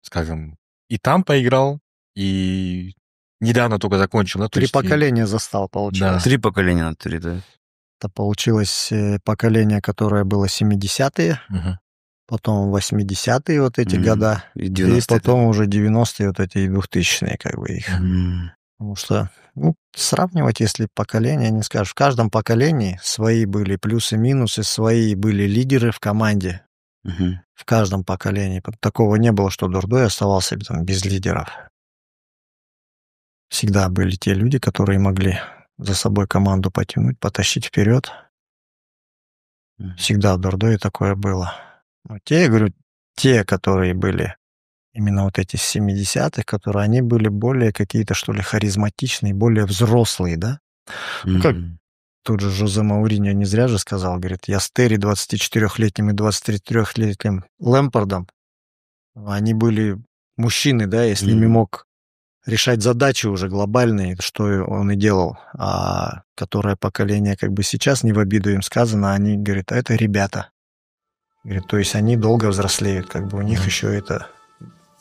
скажем, и там поиграл, и недавно только закончил, да? 3 поколения застал, получилось. Да. 3 поколения на 3, да. Это получилось поколение, которое было 70-е, потом 80-е вот эти года, и потом уже 90-е вот эти 2000-е, как бы их. Потому что, сравнивать, если поколения, не скажешь, в каждом поколении свои были плюсы-минусы, свои были лидеры в команде. В каждом поколении. Такого не было, что Дурдой оставался там без лидеров. Всегда были те люди, которые могли за собой команду потянуть, потащить вперед. Всегда в Дурдое такое было. Но я говорю, те, которые были именно вот эти с 70-х, которые они были более какие-то, что ли, харизматичные, более взрослые, да? Как тут же Жозе Мауриньо не зря же сказал, говорит, я с Терри 24-летним и 23-летним Лэмпардом, они были мужчины, да, я с ними мог решать задачи уже глобальные, что он и делал. А которое поколение как бы сейчас, не в обиду им сказано, они говорят, а это ребята. Говорит, то есть они долго взрослеют, как бы у них еще это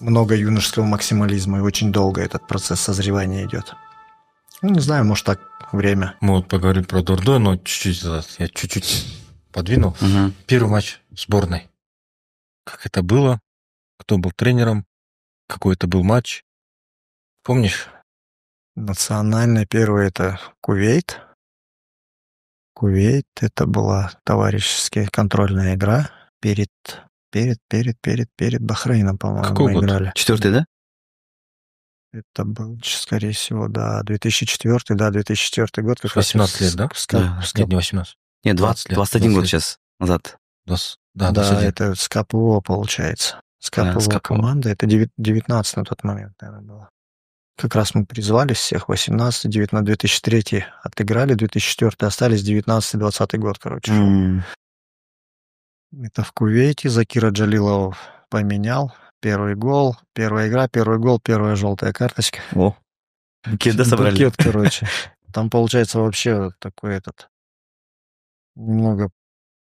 много юношеского максимализма, и очень долго этот процесс созревания идет. Не знаю, может так время. Мы вот поговорили про Дурдой, но я чуть-чуть подвинул. Первый матч сборной. Как это было? Кто был тренером? Какой это был матч? Помнишь? Национальный первый — это Кувейт. Кувейт — это была товарищеская контрольная игра перед Бахрейном, по-моему, Какой мы год? играли. 4-й, да? Это был, скорее всего, да, 2004 год. Как 18 лет, да? Нет, не 18. Нет, 20 лет. 21 год сейчас назад. Да, Да, это с КПО, получается. С КПО команда. Это 19 на тот момент, наверное, было. Как раз мы призвались всех, 18, 19, 2003 отыграли, 2004 остались, 19-20 год, короче. Это в Кувейте Закира Джалилова поменял. Первый гол, первая игра, первый гол, первая желтая карточка. О, букет, да, собрали? Букет, короче. Там, получается, вообще такой немного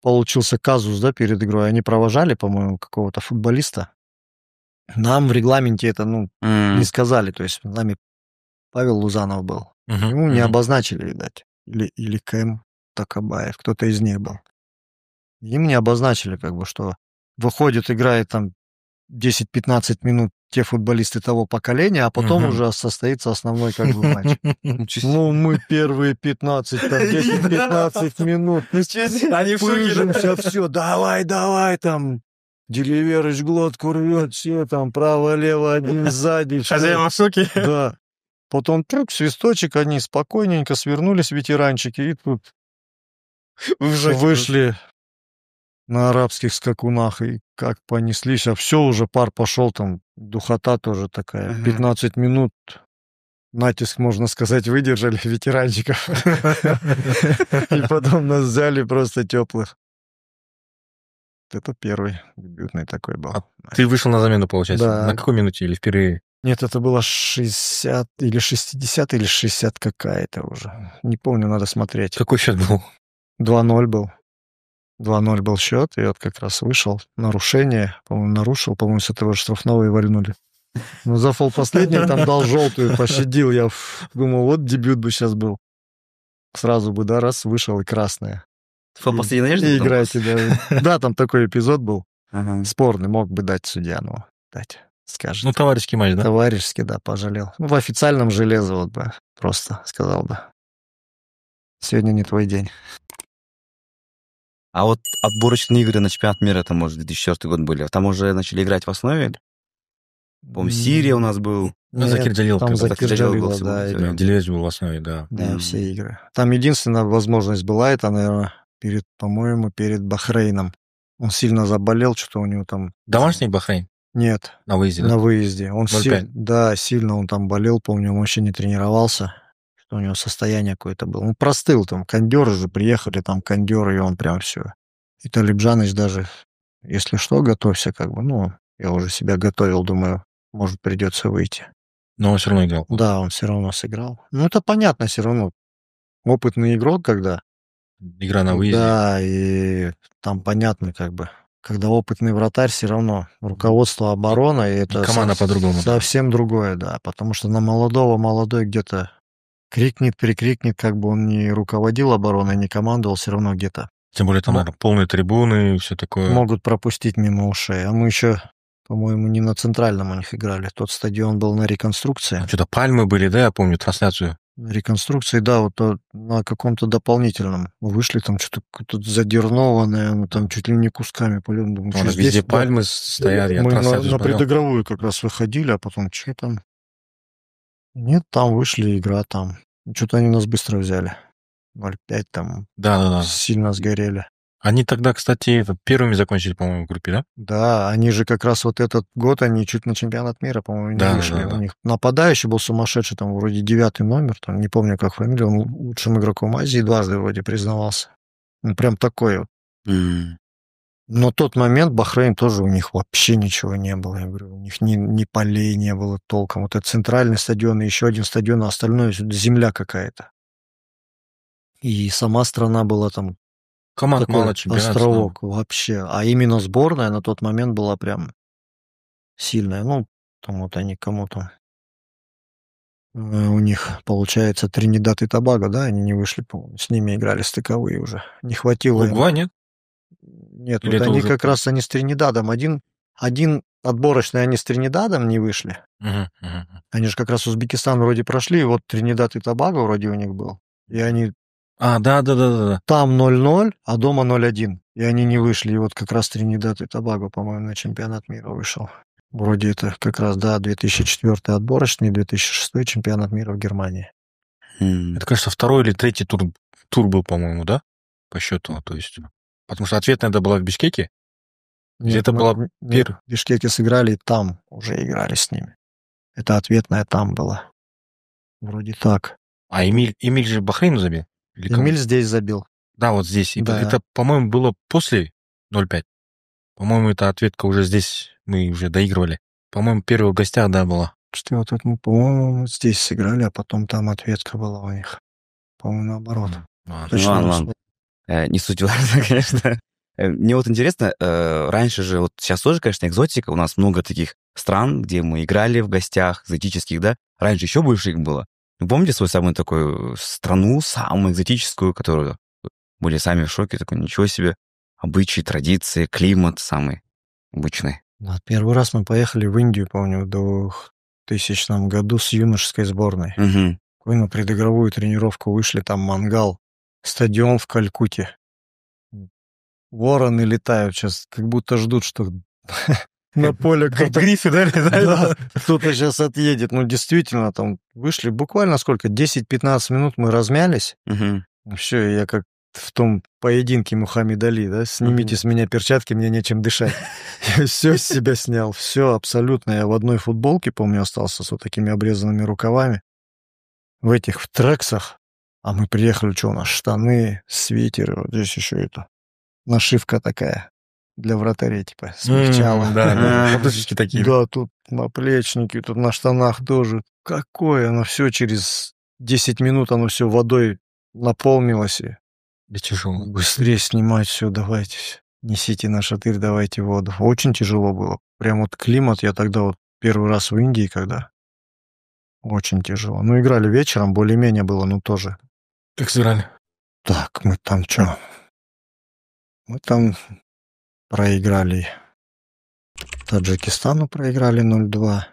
получился казус, да, перед игрой. Они провожали, по-моему, какого-то футболиста. Нам в регламенте это, не сказали. То есть с нами Павел Лузанов был. Ему не обозначили, видать. Или Кэм Такабаев. Кто-то из них был. Им не обозначили, как бы, что выходит, играет там 10-15 минут те футболисты того поколения, а потом уже состоится основной как бы матч. Мы первые 10-15 минут пыжимся, все, давай, там. Деливерыч глотку рвет, все там право-лево, один сзади. Хозяева в шоке. Да. Потом свисточек, они спокойненько свернулись, ветеранчики, и тут вышли на арабских скакунах, и как понеслись, а все, уже пар пошел, там духота тоже такая. 15 минут натиск, можно сказать, выдержали ветеранчиков. И потом нас взяли просто теплых. Это первый дебютный такой был. Ты вышел на замену, получается? Да. На какой минуте или впервые? Нет, это было 60 или 60 или 60 какая-то уже. Не помню, надо смотреть. Какой счет был? 2-0 был. 2-0 был счет, и вот как раз вышел. Нарушение, по-моему, нарушил. По-моему, с этого штрафного и вальнули. Ну, за фол последний там дал желтую, пощадил. Я думал, вот дебют бы сейчас был. Сразу бы, да, раз, вышел и красная. Фол последний надежды? И играйте, да. Да, там такой эпизод был. Ага. Спорный, мог бы дать судья, но дать, скажет. Ну, товарищеский матч, да? Товарищеский, да, пожалел. Ну, в официальном железо вот бы просто сказал бы. Сегодня не твой день. А вот отборочные игры на чемпионат мира, это, может, 2004 год были. Там уже начали играть в основе? По-моему, Сирия у нас был. Ну, Закир Джалилов. Там тогда. Закир Джалилов, да. всё играл. время. Делез был в основе, да. Да, все игры. Там единственная возможность была, это, наверное, по-моему, перед Бахрейном. Он сильно заболел, что-то у него там... Домашний Бахрейн? Нет, На выезде, на да? выезде. Он 0-5. да, сильно он там болел, помню, он вообще не тренировался. Что у него состояние какое-то было. Он простыл там, кондеры же приехали, там кондеры, и он прям все. И Талибжаныч даже, если что, готовься как бы. Ну, я уже себя готовил, думаю, может, придется выйти. Но он все равно играл. Да, он все равно сыграл. Ну, это понятно все равно. Опытный игрок, когда... Игра на выезде. Да, и там понятно как бы. Когда опытный вратарь, все равно руководство обороны, и это команда по-другому, да. совсем другое, да. Потому что на молодой где-то крикнет, прикрикнет, как бы он не руководил обороной, не командовал, все равно где-то Тем более там, наверное, полные трибуны и все такое. могут пропустить мимо ушей. А мы еще, по-моему, не на центральном у них играли. Тот стадион был на реконструкции. Там что-то пальмы были, да, я помню, трансляцию. На реконструкции, да, вот на каком-то дополнительном. Вышли там что-то какое-то задернованное, ну там чуть ли не кусками полем. Думаю, Вон, что везде здесь, да. пальмы стояли, я Мы трансляцию на смотрел. предыгровую как раз выходили, а потом что там? Нет, там вышли, игра там. Что-то они нас быстро взяли. 0-5 там. Да. Сильно сгорели. Они тогда, кстати, первыми закончили, по-моему, в группе, да? Да, они же как раз вот этот год, они чуть на чемпионат мира, по-моему, не Да, вышли. да. У них нападающий был сумасшедший, там вроде 9 номер, там не помню, как фамилия, он лучшим игроком Азии дважды вроде признавался. Ну, прям такой вот. М. Но тот момент Бахрейн тоже у них вообще ничего не было. Я говорю, у них ни полей не было толком. Вот это центральный стадион и еще один стадион, а остальное земля какая-то. И сама страна была там Команд такой мало, чемпионат. островок вообще. А именно сборная на тот момент была прям сильная. Ну, там вот они кому-то... У них, получается, Тринидад и Тобаго, да, они не вышли, по-моему. С ними играли стыковые уже. Не хватило им. Уругвай, нет? Нет, Или вот это они уже как раз они с Тринидадом. Один отборочный они с Тринидадом не вышли. Мгм. Они же как раз Узбекистан вроде прошли, и вот Тринидад и Тобаго вроде у них был. И они А, да. там 0-0, а дома 0-1. И они не вышли. И вот как раз Тринидад и Тобаго, по-моему, на чемпионат мира вышел. Вроде это как раз, да, 2004 отборочный, 2006 чемпионат мира в Германии. М. Это, кажется, второй или третий тур был, по-моему, да? По счету, то есть. Потому что ответная это была в Бишкеке. Это была нет, в Бишкеке сыграли, и там уже играли с ними. Это ответная там была. Вроде так. А Эмиль же Бахрейну забил? Или кому? Эмиль здесь забил. Да, вот здесь. И Да. это, по-моему, было после 0-5. По-моему, эта ответка уже здесь мы уже доигрывали. По-моему, первая в гостях, да, была. Что вот это мы, по-моему, здесь сыграли, а потом там ответка была у них. По-моему, наоборот. Ладно. Точно не Ладно. Не суть важна, конечно. Мне вот интересно, раньше же, вот сейчас тоже, конечно, экзотика, у нас много таких стран, где мы играли в гостях, экзотических, да? Раньше еще больше их было. Вы помните свою самую такую страну, самую экзотическую, которую были сами в шоке, такой, ничего себе, обычаи, традиции, климат самый обычный. Да, первый раз мы поехали в Индию, помню, в 2000 году с юношеской сборной. Мгм. Мы на предыгровую тренировку вышли, там мангал, стадион в Калькутте. Вороны летают сейчас, как будто ждут, что на поле кто-то... Грифы, да, Да, кто-то сейчас отъедет. Ну, действительно, там вышли буквально сколько, 10-15 минут мы размялись. Мгм. Все, я как в том поединке Мухаммед Али, да, снимите с меня перчатки, мне нечем дышать. Я все с себя снял, все абсолютно. Я в одной футболке, помню, остался с вот такими обрезанными рукавами. В этих в трексах. А мы приехали, что у нас, штаны, свитеры, вот здесь еще это. Нашивка такая для вратарей, типа, смягчала. Да, подушечки такие. Да, тут наплечники, тут на штанах тоже. Какое оно все через 10 минут, оно все водой наполнилось. Да тяжело. Быстрее снимать все, давайте. Несите на шатырь, давайте воду. Очень тяжело было. Прям вот климат, я тогда вот первый раз в Индии, когда очень тяжело. Ну, играли вечером, более-менее было, ну, тоже. Как сыграли? Так, мы там что? Мы там проиграли. Таджикистану проиграли 0-2.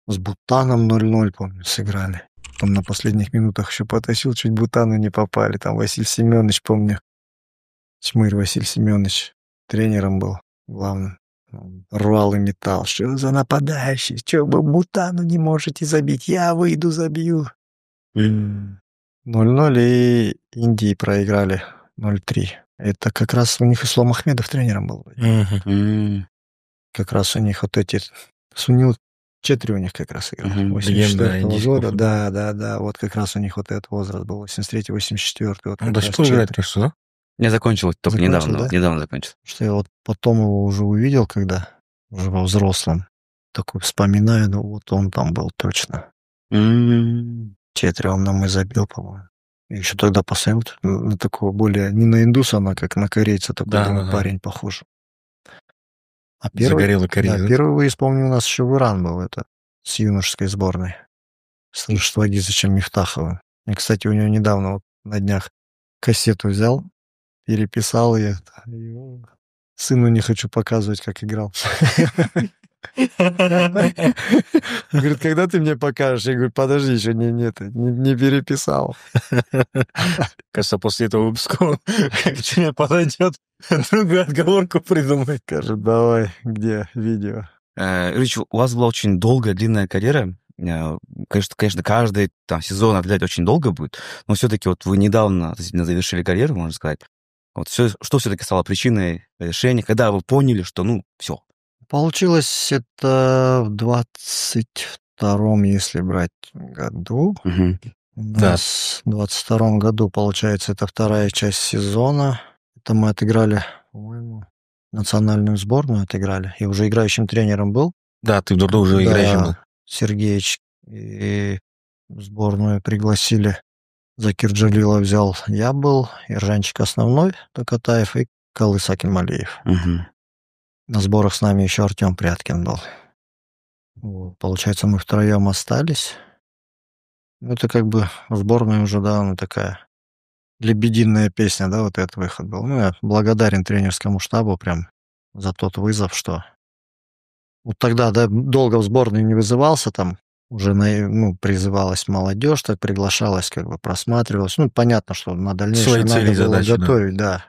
С Бутаном 0-0, помню, сыграли. Там на последних минутах еще потащил, чуть Бутану не попали. Там Василий Семенович, помню. Чмырь Василий Семенович тренером был главным. Он рвал и металл. Что за нападающий? Че вы Бутану не можете забить? Я выйду, забью. 0-0 и Индии проиграли 0-3. Это как раз у них Ислам Ахмедов тренером был. Как раз у них вот эти... Сунил Четри у них как раз играл. 84-го года. Да. Вот как раз у них вот этот возраст был. 83-84. Вот Он до сих пор играет, кажется, да? Я закончил только недавно. Да? Недавно закончил. Что я вот потом его уже увидел, когда уже во взрослом. Такой вспоминаю, ну вот он там был точно. Четри он нам и забил, по-моему. И еще тогда посмотрел на такого более... Не на индуса, а как на корейца. Такой парень похож. А Загорелый корейец. Да, первый выезд, помню, у нас еще в Иран был, это с юношеской сборной. С Вагизовичем Мифтаховым. И, кстати, у него недавно, вот на днях, кассету взял, переписал ее. Сыну не хочу показывать, как играл. Говорит, когда ты мне покажешь? Я говорю, подожди, еще не переписал. Кажется, после этого выпуска как тебе подойдет, другую отговорку придумай. Скажет, давай, где видео? Рич, у вас была очень долгая, длинная карьера. Конечно, каждый там сезон отделять очень долго будет, но все-таки вот вы недавно завершили карьеру, можно сказать. Вот что все-таки стало причиной решения, когда вы поняли, что, ну, все? Получилось это в 22-м, если брать, году. У нас в 22-м году, получается, это вторая часть сезона. Это мы отыграли, по-моему, национальную сборную отыграли. Я уже играющим тренером был. Да, ты давно уже играющим был. Сергеич. И сборную пригласили. Закир Джалилов взял. Я был. Иржанчик основной, Токатаев и Калыс Акинмалиев. На сборах с нами еще Артем Пряткин был. Вот. Получается, мы втроем остались. Это как бы сборная уже, да, она такая лебединая песня, да, вот этот выход был. Ну, я благодарен тренерскому штабу прям за тот вызов, что... Вот тогда, да, долго в сборную не вызывался, там уже, призывалась молодежь, так приглашалась, как бы просматривалась. Ну, понятно, что на дальнейшее надо было готовить, да.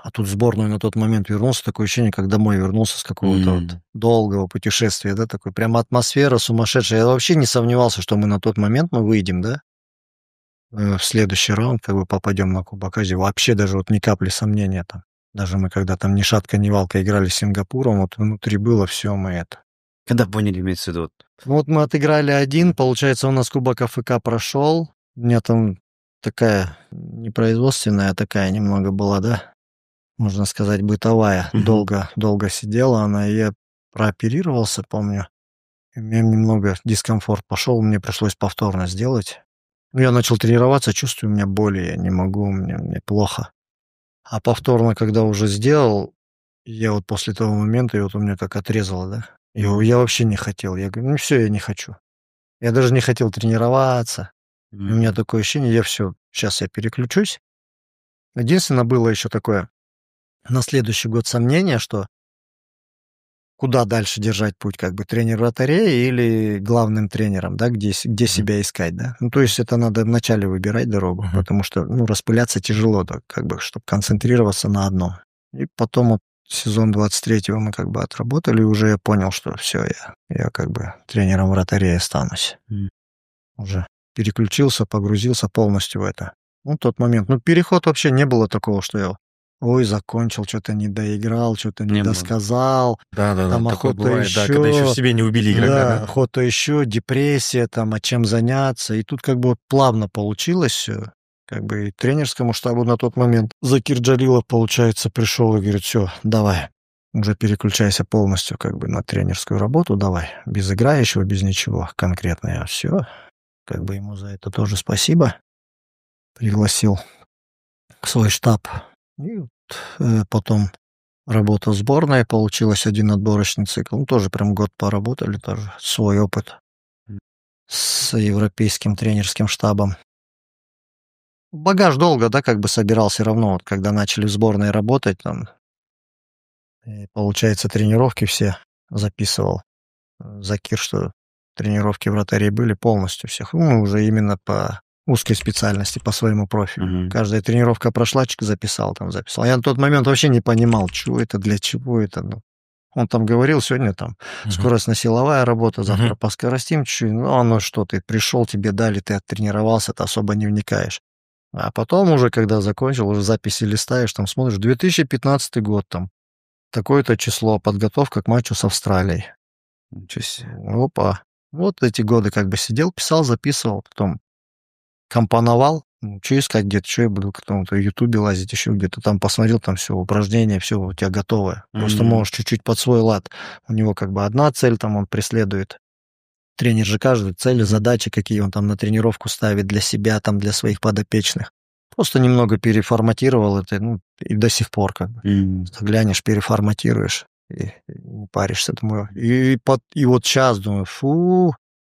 А тут в сборную на тот момент вернулся, такое ощущение, как домой вернулся с какого-то вот долгого путешествия, да, такой прям атмосфера сумасшедшая. Я вообще не сомневался, что мы на тот момент выйдем, да, в следующий раунд, как бы попадем на Кубок Азии. Вообще даже вот ни капли сомнения там. Даже мы когда там ни шатка, ни валка играли с Сингапуром, вот внутри было все мы это. Когда поняли, имеется в виду? Вот мы отыграли один, получается, у нас Кубок АФК прошел. У меня там такая непроизводственная, такая немного была, да, можно сказать, бытовая. Долго сидела она, и я прооперировался, помню. И у меня немного дискомфорт пошел, мне пришлось повторно сделать. Ну, я начал тренироваться, чувствую, у меня боли, я не могу, мне плохо. А повторно, когда уже сделал, я вот после того момента, и вот у меня как отрезало, да. И я вообще не хотел. Я говорю, ну все, я не хочу. Я даже не хотел тренироваться. У меня такое ощущение, сейчас я переключусь. Единственное, было еще такое на следующий год сомнение, что куда дальше держать путь, как бы тренер вратарей или главным тренером, да, где себя искать, да. Ну, то есть это надо вначале выбирать дорогу, потому что, распыляться тяжело, да, как бы, чтобы концентрироваться на одном. И потом вот сезон 23-го мы как бы отработали, и уже я понял, что все, я как бы тренером вратарей останусь. Уже переключился, погрузился полностью в это. Ну, тот момент. Ну, переход вообще не было такого, что я закончил, что-то не доиграл, что-то не досказал. Да, там такое охота бывает, еще, да, когда еще в себе не убили игрока. Да, охота еще, депрессия, там, а чем заняться. И тут как бы вот плавно получилось все. Как бы и тренерскому штабу на тот момент Закир Джалилов, получается, пришел и говорит, все, давай, уже переключайся полностью как бы на тренерскую работу, давай, без играющего, без ничего конкретного. Все, как бы ему за это тоже спасибо. Пригласил свой штаб. И потом работа в сборной, получилось один отборочный цикл. Ну, тоже прям год поработали, тоже свой опыт с европейским тренерским штабом. Багаж долго, да, как бы собирал все равно, вот когда начали в сборной работать, там, и, получается, тренировки все записывал. Закир, что тренировки вратарей были полностью всех. Ну, уже именно по узкой специальности, по своему профилю. Каждая тренировка прошла, записал. Я на тот момент вообще не понимал, что это, для чего это. Ну, он там говорил, сегодня там скоростно-силовая работа, завтра по скоростям чуть-чуть. Ну, оно что, ты пришел, тебе дали, ты оттренировался, ты особо не вникаешь. А потом уже, когда закончил, уже записи листаешь, там смотришь, 2015 год, там, такое-то число, подготовка к матчу с Австралией. Ничего себе. Опа. Вот эти годы как бы сидел, писал, записывал, потом компоновал. Что искать где-то, что я буду в Ютубе лазить, еще где-то там посмотрел, там все, упражнения, все у тебя готовое. Просто можешь чуть-чуть под свой лад. У него как бы одна цель там он преследует. Тренер же каждую цель, задачи, какие он там на тренировку ставит для себя, там для своих подопечных. Просто немного переформатировал это, ну, и до сих пор как бы. Глянешь, переформатируешь и не паришься, думаю. И вот сейчас думаю,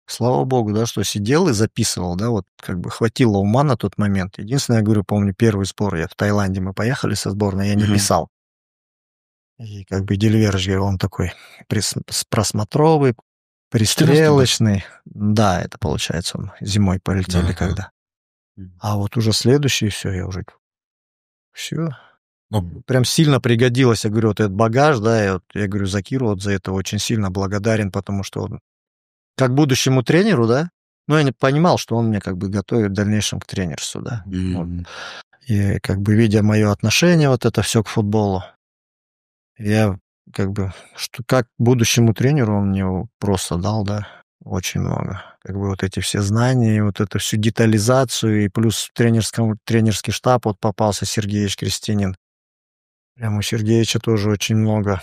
слава богу, да, что сидел и записывал, да, вот как бы хватило ума на тот момент. Единственное, я говорю, помню, первый сбор, я в Таиланде, мы поехали со сборной, я не писал. И как бы Дельверыч, он такой просмотровый, пристрелочный. Да, это получается, он зимой полетели когда. А вот уже следующий, все, я уже... Все. Прям сильно пригодилось, я говорю, вот этот багаж, да, я говорю, Закиру вот за это очень сильно благодарен, потому что он, как будущему тренеру, да, ну, я не понимал, что он меня как бы готовит в дальнейшем к тренерству, да. Вот. И как бы, видя мое отношение, вот это все к футболу, я как бы, что как будущему тренеру он мне просто дал, да, очень много. Как бы вот эти все знания, и вот эту всю детализацию, и плюс тренерский штаб вот попался Сергеевич Крестинин. Прям у Сергеевича тоже очень много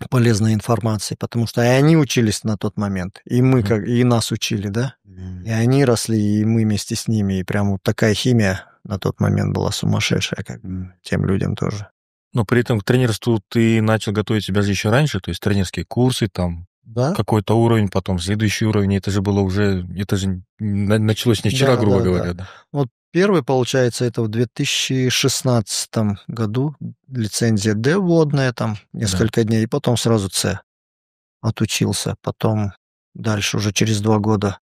полезной информации, потому что и они учились на тот момент, и мы и нас учили, да, и они росли, и мы вместе с ними, и прям вот такая химия на тот момент была сумасшедшая, как бы тем людям тоже. Но при этом к тренерству ты начал готовить себя же еще раньше, то есть тренерские курсы, там, да? Какой-то уровень, потом следующий уровень, это же было уже, это же началось не вчера, грубо говоря. Да. Вот первый, получается, это в 2016 году, лицензия D вводная, там, несколько дней, и потом сразу C отучился, потом дальше уже через 2 года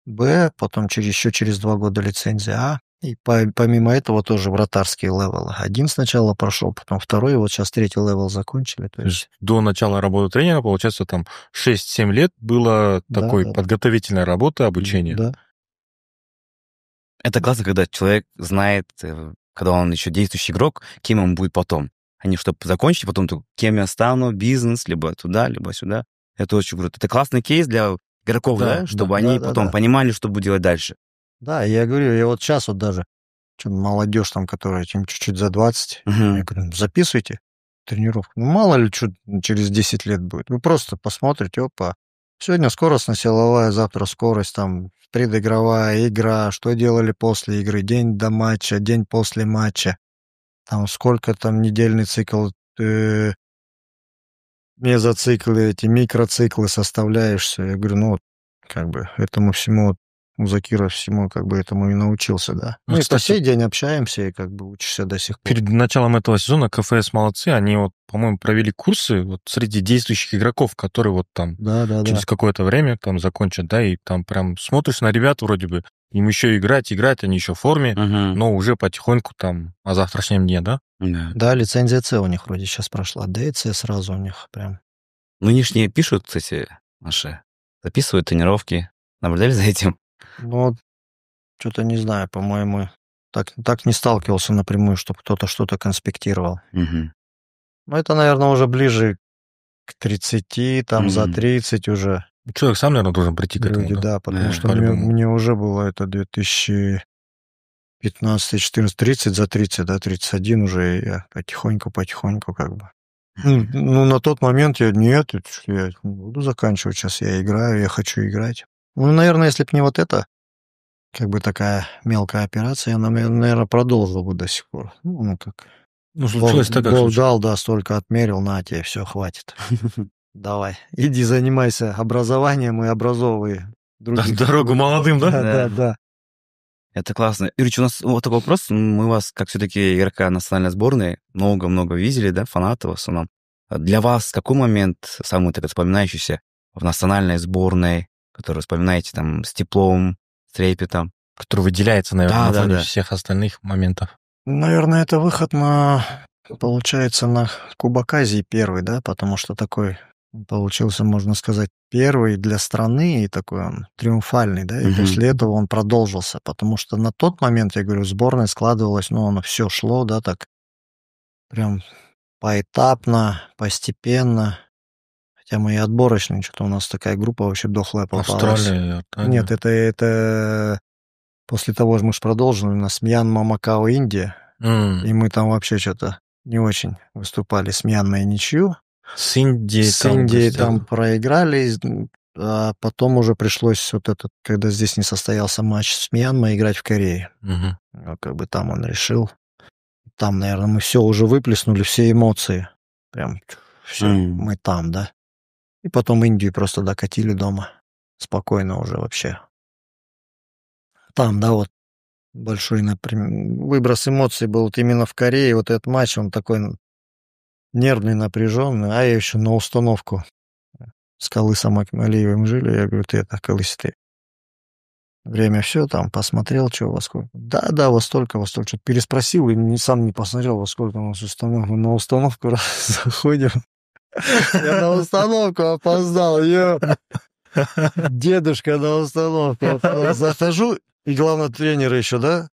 B, потом еще через 2 года лицензия А, и помимо этого тоже вратарские левелы. Один сначала прошел, потом второй, и вот сейчас 3-й левел закончили. То есть до начала работы тренера, получается, там 6-7 лет было такой подготовительной работы, обучения. Да. Это классно, когда человек знает, когда он еще действующий игрок, кем он будет потом. А не чтобы закончить, потом кем я стану, бизнес, либо туда, либо сюда. Это очень круто. Это классный кейс для игроков, да? Чтобы они потом понимали, что будут делать дальше. Да, я говорю, я вот сейчас вот даже молодежь там, которая чуть-чуть за 20, я говорю, записывайте тренировку. Ну, мало ли, что через 10 лет будет. Вы просто посмотрите, опа, сегодня скоростно-силовая, завтра скорость, там, предыгровая игра, что делали после игры, день до матча, день после матча, там, сколько там недельный цикл, мезоциклы, эти микроциклы составляешь, все. Я говорю, ну, вот, как бы, этому всему у Закира всему как бы этому и научился, да. Ну, Мы, кстати, по сей день общаемся и как бы учишься до сих пор. Перед началом этого сезона КФС молодцы, они вот, по-моему, провели курсы вот среди действующих игроков, которые вот там через какое-то время там закончат, да, и там прям смотришь на ребят вроде бы, им еще играть, они еще в форме, но уже потихоньку там о завтрашнем дне, да? Да, лицензия С у них вроде сейчас прошла, Д и С сразу у них прям. Нынешние пишут, кстати, наши, записывают тренировки, наблюдали за этим? Ну, что-то не знаю, по-моему, так не сталкивался напрямую, чтобы кто-то что-то конспектировал. Ну, это, наверное, уже ближе к 30, там, за 30 уже. Человек сам, наверное, должен прийти к этому. Да, потому что мне уже было это 2015, 14, 30, за 30, да, 31 уже, и я потихоньку как бы. Ну, на тот момент я не буду заканчивать, сейчас я играю, я хочу играть. Ну, наверное, если бы не вот это, как бы такая мелкая операция, она, наверное, продолжила бы до сих пор. Ну, как... Ну, случилось так, как Бог случилось. дал, да, столько отмерил, на тебе, все, хватит. Давай, иди занимайся образованием и образовывай других. Дорогу молодым, да? Да. Это классно. Юрич, у нас вот такой вопрос. Мы вас, как все-таки игрока национальной сборной, много-много видели, да, фанаты в основном. Для вас какой момент самый такой запоминающийся в национальной сборной, который вспоминаете там с теплом, с трепетом? Который выделяется, наверное, на фоне да. всех остальных моментов. Наверное, это выход получается, на Кубок Азии первый, да, потому что такой получился, можно сказать, первый для страны и такой он триумфальный, да, и после этого он продолжился, потому что на тот момент, я говорю, сборная складывалась, ну, оно все шло, да, так прям поэтапно, постепенно. Хотя мы и отборочные, что-то у нас такая группа вообще дохлая попалась. Австралия. Нет, это после того же мы же продолжили, у нас Мьянма, Макао, Индия, и мы там вообще что-то не очень выступали с Мьянмой ничью. С Индией. С Индией там проиграли, а потом уже пришлось вот этот, когда здесь не состоялся матч с Мьянмой, играть в Корее. Угу. Как бы там он решил. Там, наверное, мы все уже выплеснули, все эмоции. Прям все, мы там, да. И потом Индию просто докатили дома. Спокойно уже вообще. Там, да, вот большой выброс эмоций был вот именно в Корее. Вот этот матч, он такой нервный, напряженный. А я еще на установку с Калысом Акмалиевым жили. Я говорю, ты это, Калысь, ты. Время все, там, посмотрел, что во сколько. Да, во столько. Что-то переспросил и сам не посмотрел, во сколько у нас установка. На установку раз заходим. Я на установку опоздал, Дедушка на установку опоздал. Захожу, и главное, тренеры еще, да?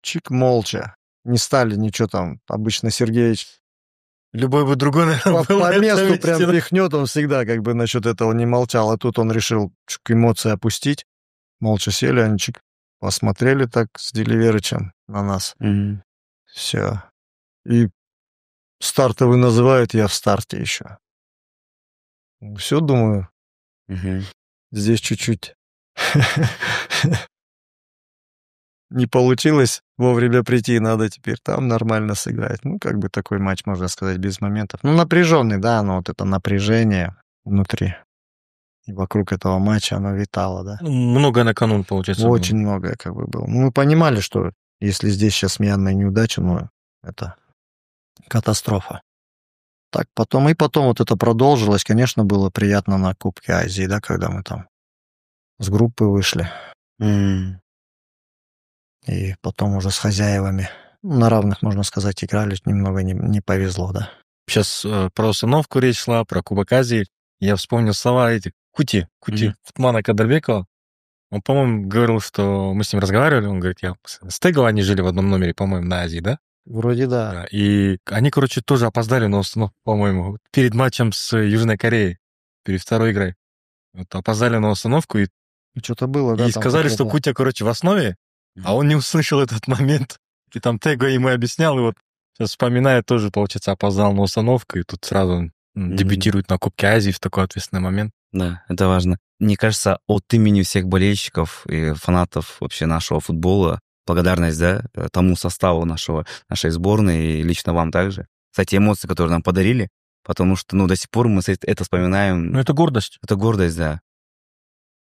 Чик молча. Не стали ничего там. Обычно Сергеевич Любой бы другой, наверное, по месту прям пихнет, он всегда как бы насчет этого не молчал. А тут он решил эмоции опустить. Молча сели, они чик посмотрели так с Деливерычем на нас. Все. И стартовый называют, я в старте еще. Все, думаю, здесь чуть-чуть не получилось вовремя прийти, надо теперь там нормально сыграть. Ну, как бы такой матч, можно сказать, без моментов. Ну, напряженный, да, но вот это напряжение внутри и вокруг этого матча, оно витало, да. Много на кону, получается. Очень многое как бы было. Мы понимали, что если здесь сейчас Мьянма неудача, ну, это катастрофа. Так, потом вот это продолжилось. Конечно, было приятно на Кубке Азии, да, когда мы там с группы вышли. И потом уже с хозяевами на равных, можно сказать, играли. Немного не повезло, да. Сейчас про установку речь шла, про Кубок Азии. Я вспомнил слова этих Кути, Футмана Кадырбекова. Он, по-моему, говорил, что мы с ним разговаривали, он говорит, я с Тегово, они жили в одном номере, по-моему, на Азии, да? Вроде да. И они, короче, тоже опоздали на установку, по-моему, перед матчем с Южной Кореей, перед второй игрой. Вот опоздали на установку и что-то было, да. И сказали, что Кутя, короче, в основе, а он не услышал этот момент. И там Tego ему объяснял, и вот сейчас вспоминает, тоже, получается, опоздал на установку, и тут сразу дебютирует на Кубке Азии в такой ответственный момент. Да, это важно. Мне кажется, от имени всех болельщиков и фанатов вообще нашего футбола благодарность, да, тому составу нашей сборной и лично вам также. Кстати, эмоции, которые нам подарили, потому что, до сих пор мы это вспоминаем. Ну, это гордость. Это гордость, да.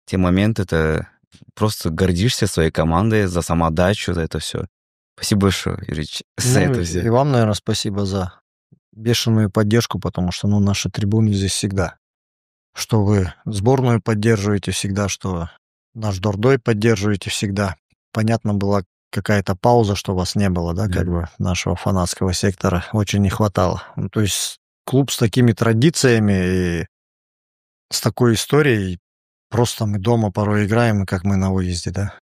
Те моменты, это просто гордишься своей командой за самоотдачу, за это все. Спасибо большое, Юрич, за это все. И вам, наверное, спасибо за бешеную поддержку, потому что, наши трибуны здесь всегда. Что вы сборную поддерживаете всегда, что наш Дордой поддерживаете всегда. Понятно, была какая-то пауза, что вас не было, да, как бы нашего фанатского сектора очень не хватало. То есть клуб с такими традициями и с такой историей, просто мы дома порой играем, как мы на выезде, да.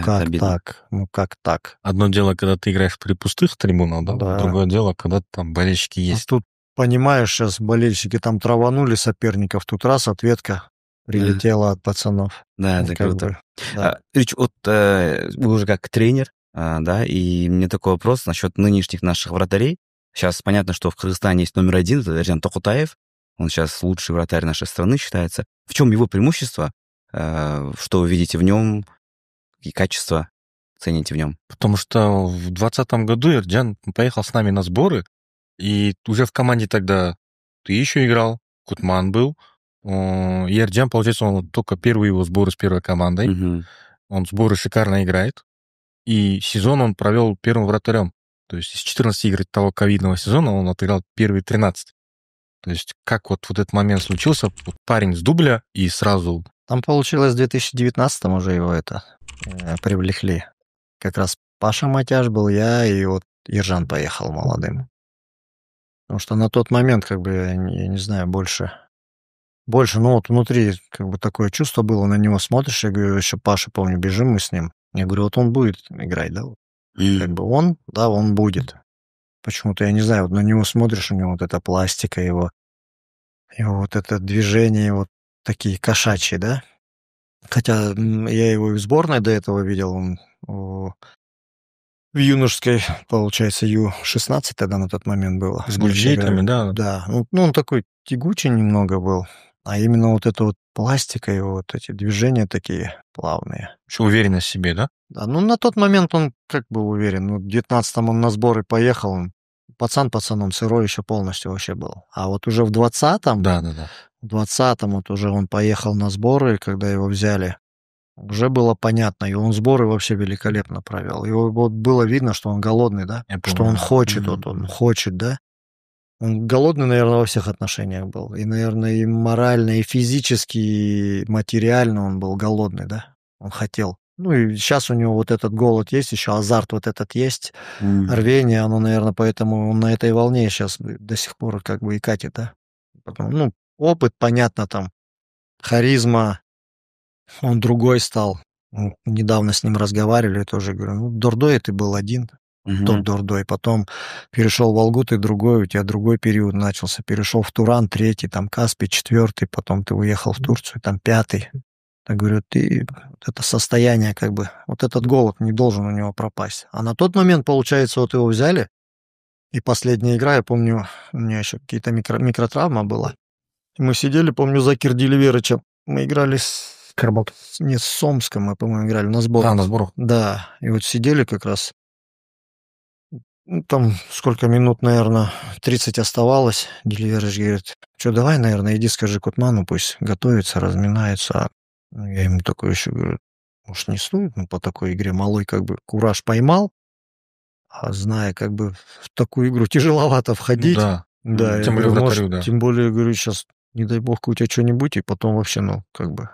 Как так? Одно дело, когда ты играешь при пустых трибунах, да? Другое дело, когда там болельщики есть. Тут, понимаешь, сейчас болельщики там траванули соперников, тут раз ответка прилетела от пацанов. Да, это круто. Рич, вот вы уже как тренер, да, и мне такой вопрос насчет нынешних наших вратарей. Сейчас понятно, что в Кыргызстане есть номер 1, это Эржан Токутаев. Он сейчас лучший вратарь нашей страны считается. В чем его преимущество? Что вы видите в нем? какие качества цените в нем? Потому что в 2020 году Эрджан поехал с нами на сборы, и уже в команде тогда ты еще играл, Кутман был. И Эрджан, получается, он только первые его сборы с первой командой. Мгм. Он сборы шикарно играет. И сезон он провел первым вратарем. То есть из 14 игр того ковидного сезона он отыграл первые 13. То есть как вот этот момент случился, вот парень с дубля и сразу... Там получилось в 2019 уже его привлекли. Как раз Паша Матяш был, я, и вот Ержан поехал молодым. Потому что на тот момент, как бы, я не знаю, больше, ну вот внутри, как бы, такое чувство было, на него смотришь, я говорю, еще Паша, помню, бежим мы с ним. Я говорю, вот он будет играть, да? Вот. Как бы он, да, он будет. Почему-то, я не знаю, вот на него смотришь, у него вот эта пластика, его вот это движение, вот такие кошачьи, да? Хотя я его и в сборной до этого видел, он в юношеской, получается, Ю-16 тогда на тот момент было. С бюджетами, да. Да, ну он такой тягучий немного был, а именно вот эта вот пластика, его вот эти движения такие плавные. Еще уверенность в себе, да? Да, ну на тот момент он как был уверен. Ну, в 19-м он на сборы поехал, он пацаном сырой еще полностью вообще был. А вот уже в 20-м, Да. в 20-м вот уже он поехал на сборы, когда его взяли, уже было понятно, и он сборы вообще великолепно провел. Его вот было видно, что он голодный, да, Я что помню. он хочет, вот он хочет, да. Он голодный, наверное, во всех отношениях был. И, наверное, и морально, и физически, и материально он был голодный, да. Он хотел. Ну и сейчас у него вот этот голод есть, еще азарт вот этот есть, рвение, оно, наверное, поэтому он на этой волне сейчас до сих пор как бы и катит, да. Потом, ну, опыт, понятно, там, харизма, он другой стал. Недавно с ним разговаривали, тоже говорю, ну, Дордой ты был один, тот Дордой, потом перешел в Алгу, ты другой, у тебя другой период начался, перешел в Туран, третий, там, Каспий, четвертый, потом ты уехал в Турцию, там, пятый. Я говорю, ты, вот это состояние, как бы, вот этот голод не должен у него пропасть. А на тот момент, получается, вот его взяли, и последняя игра, я помню, у меня еще какие-то микротравма была. И мы сидели, помню, за Кирдиливерычем, мы играли с Сомском, мы, по-моему, играли на сборах. На сборах. Да, и вот сидели как раз, ну, там сколько минут, наверное, 30 оставалось. Деливерыч говорит, что, давай, наверное, иди скажи Кутману, пусть готовится, разминается. Я ему такой еще говорю, может, не стоит, ну, по такой игре малой как бы кураж поймал, а зная, как бы в такую игру тяжеловато входить. Да. Да, Тем я более говорю, вратарю, может, да. тем более, говорю, сейчас, не дай бог, у тебя что-нибудь, и потом вообще, ну, как бы,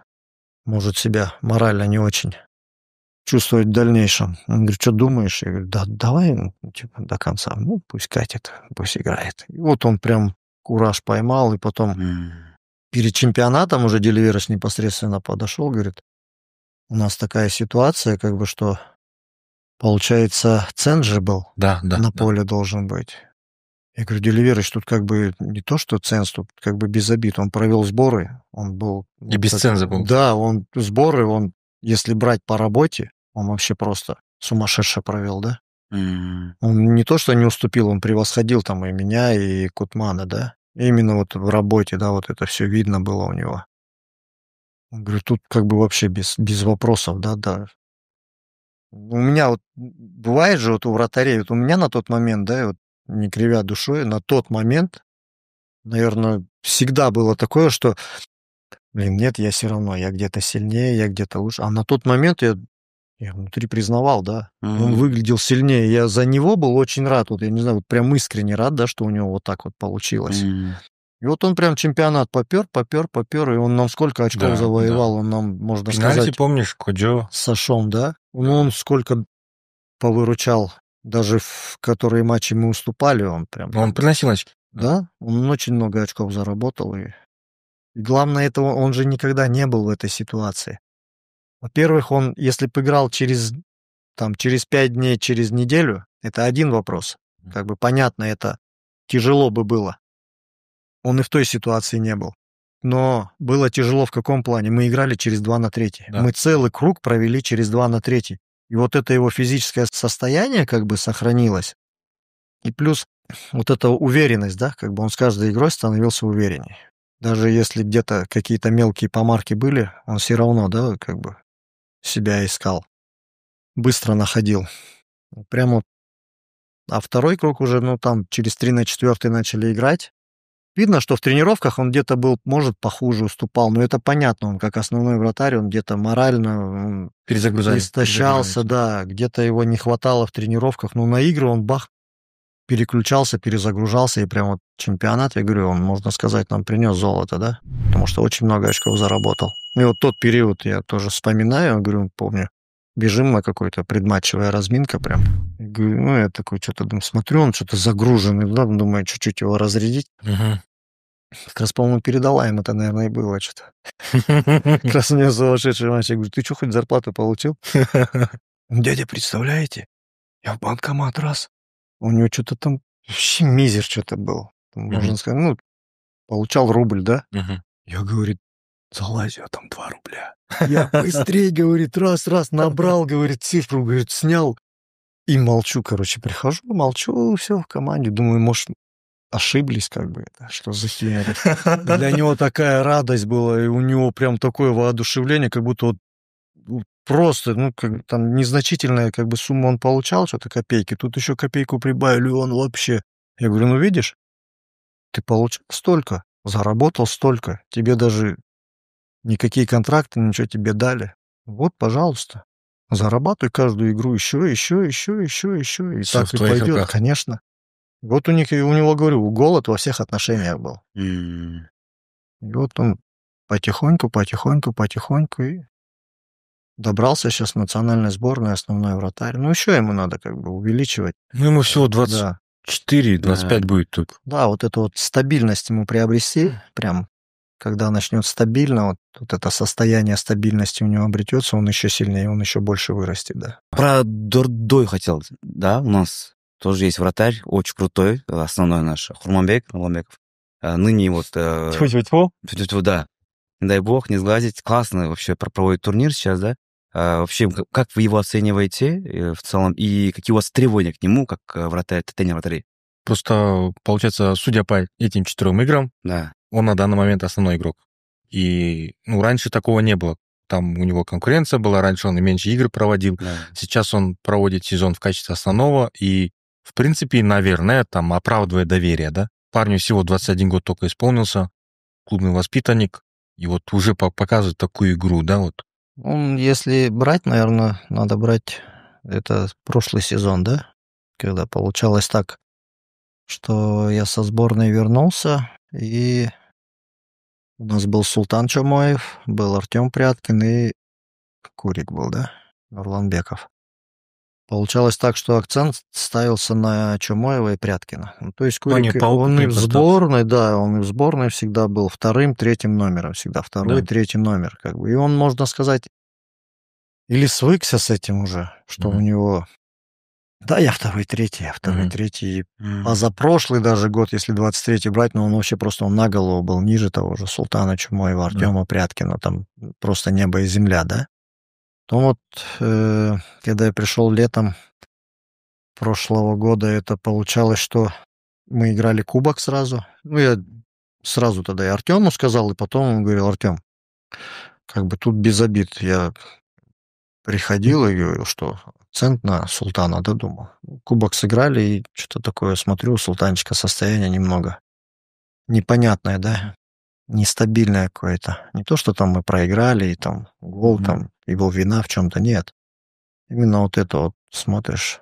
может себя морально не очень чувствовать в дальнейшем. Он говорит, что думаешь? Я говорю, да, давай, ну, типа, до конца. Ну, пусть катит, пусть играет. И вот он прям кураж поймал, и потом перед чемпионатом уже Деливерыч непосредственно подошел, говорит, у нас такая ситуация, как бы, что, получается, цен же был Да. на поле должен быть. Я говорю, Деливерыч, тут как бы не то, что ценз, тут как бы без обид. Он провел сборы, он был... И без ценза был. Да, он сборы, он, если брать по работе, он вообще просто сумасшедше провел, да? Он не то, что не уступил, он превосходил там и меня, и Кутмана, да? Именно вот в работе, да, вот это все видно было у него. Он говорит, тут как бы вообще без вопросов, да. У меня вот бывает же вот у вратарей, вот у меня на тот момент, да, вот не кривя душой, на тот момент, наверное, всегда было такое, что, блин, нет, я все равно, я где-то сильнее, я где-то лучше. А на тот момент я внутри признавал, да, он выглядел сильнее. Я за него был очень рад, вот я не знаю, вот прям искренне рад, да, что у него вот так вот получилось. И вот он прям чемпионат попер, и он нам сколько очков завоевал, он нам, можно сказать, помнишь, Коджо? с Ашом, да? Ну, он сколько повыручал, даже в которые матчи мы уступали, он прям... Он приносил очки. Да, он очень много очков заработал, и главное, этого он же никогда не был в этой ситуации. Во-первых, он, если бы играл через 5 дней, через неделю, это один вопрос. Как бы понятно, это тяжело бы было. Он и в той ситуации не был. Но было тяжело в каком плане? Мы играли через 2/3. Да. Мы целый круг провели через 2/3. И вот это его физическое состояние как бы сохранилось. И плюс вот эта уверенность, да, как бы он с каждой игрой становился увереннее. Даже если где-то какие-то мелкие помарки были, он все равно, да, как бы себя искал. быстро находил. Прямо. А второй круг уже, ну, там, через 3 на 4 начали играть. Видно, что в тренировках он где-то был, может, похуже уступал, но это понятно, он как основной вратарь, он где-то морально истощался, да, где-то его не хватало в тренировках, но на игры он переключался, перезагружался, и прям вот чемпионат, я говорю, он, можно сказать, нам принес золото, да, потому что очень много очков заработал. И вот тот период я тоже вспоминаю, говорю, помню, бежим на какой-то предматчевая разминка прям. И говорю, ну, я такой что-то думаю, смотрю, он что-то загруженный, да, думаю, чуть-чуть его разрядить. Как раз, по-моему, передала им это, наверное, и было что-то. Как раз у меня сумасшедший матч. Я говорю, ты что, хоть зарплату получил? Дядя, представляете? Я в банкомат раз. У него что-то там вообще мизер что-то был. Можно сказать, ну, получал рубль, да? Я, говорит, залазь, а там 2 рубля. Я быстрее, говорит, раз, набрал, говорит, цифру, говорит, снял. И молчу, короче, прихожу, молчу, все в команде. Думаю, может, ошиблись, как бы, это, что за херня. Для него такая радость была, и у него прям такое воодушевление, как будто вот просто, ну, как там незначительная как бы сумма он получал, что-то копейки, тут еще копейку прибавили, и он вообще... Я говорю, ну, видишь, ты получил столько, заработал столько, тебе даже никакие контракты, ничего тебе дали. Вот, пожалуйста, зарабатывай каждую игру еще, и Всё так в и твоих пойдет, руках. конечно. Вот у него, говорю, голод во всех отношениях был. М. И вот он потихоньку и добрался сейчас в национальной сборной, основной вратарь. Ну, еще ему надо как бы увеличивать. Ну, ему всего Да, 24, 25 будет тут. да, вот эту вот стабильность ему приобрести, прям, когда начнет стабильно, вот это состояние стабильности у него обретется, он еще сильнее, он еще больше вырастет, да. Про Дордой хотел, да, у нас тоже есть вратарь, очень крутой, основной наш, Хурманбек Ламбеков. Ныне вот... Тьфу-тьфу-тьфу. Да, не дай бог, не сглазить. Классно вообще проводит турнир сейчас, да? Вообще, как вы его оцениваете в целом, и какие у вас требования к нему, как тренер вратарей? Просто, получается, судя по этим 4 играм, Да. он на данный момент основной игрок. И, ну, раньше такого не было. Там у него конкуренция была, раньше он и меньше игр проводил. Да. Сейчас он проводит сезон в качестве основного, и, в принципе, наверное, там оправдывает доверие, да? Парню всего 21 год только исполнился, клубный воспитанник, и вот уже показывает такую игру, да, вот. Если брать, наверное, надо брать это прошлый сезон, да? Когда получалось так, что я со сборной вернулся, и у нас был Султан Чомоев, был Артем Пряткин и Курик был, да? Нурланбеков. Получалось так, что акцент ставился на Чомоева и Пряткина. Ну, то есть Курик, он и в сборной, да, он и в сборной всегда был вторым, третьим номером, всегда второй, третий номер, как бы. И он, можно сказать, или свыкся с этим уже, что у него... Да, я второй, третий. Позапрошлый даже год, если 23-й брать, но он вообще просто он на голову был ниже того же Султана Чумоева, Артема Пряткина, там просто небо и земля, да? То вот, когда я пришел летом прошлого года, это получалось, что мы играли кубок сразу. Ну, я сразу тогда и Артему сказал, и потом он говорил, Артем, как бы тут без обид. Я приходил и говорил, что акцент на Султана, да, думал. Кубок сыграли, и что-то такое, смотрю, у Султанчика состояние немного непонятное, да, нестабильное какое-то. Не то, что там мы проиграли, и там гол, там, его вина в чем-то, нет. Именно вот это вот смотришь,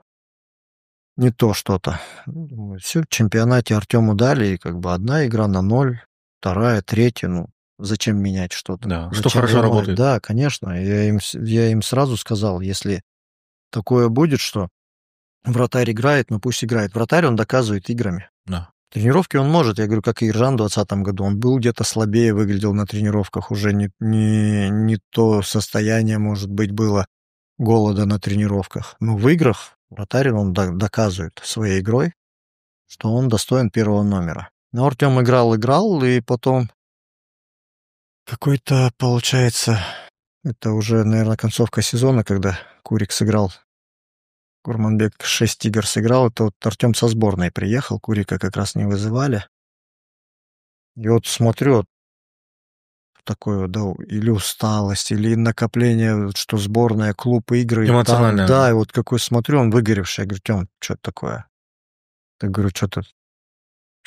не то что-то. Все, в чемпионате Артему дали, и как бы одна игра на 0, вторая, третья, ну, зачем менять что-то? Да, зачем что хорошо работает. Да, конечно. Я им сразу сказал, если такое будет, что вратарь играет, ну пусть играет. Вратарь, он доказывает играми. Да. Тренировки он может. Я говорю, как и Иржан в 2020 году. Он был где-то слабее, выглядел на тренировках. Уже не то состояние, может быть, было голода на тренировках. Но в играх вратарь, он доказывает своей игрой, что он достоин первого номера. Но Артем играл, и потом какой-то, получается, это уже, наверное, концовка сезона, когда Курик сыграл, Курманбек 6 игр сыграл, это вот Артем со сборной приехал, Курика как раз не вызывали. И вот смотрю, такое, да, или усталость, или накопление, что сборная, клуб, игры. Эмоциональное. Да, и вот какой смотрю, он выгоревший. Я говорю, Тём, что это такое? Я говорю, что-то,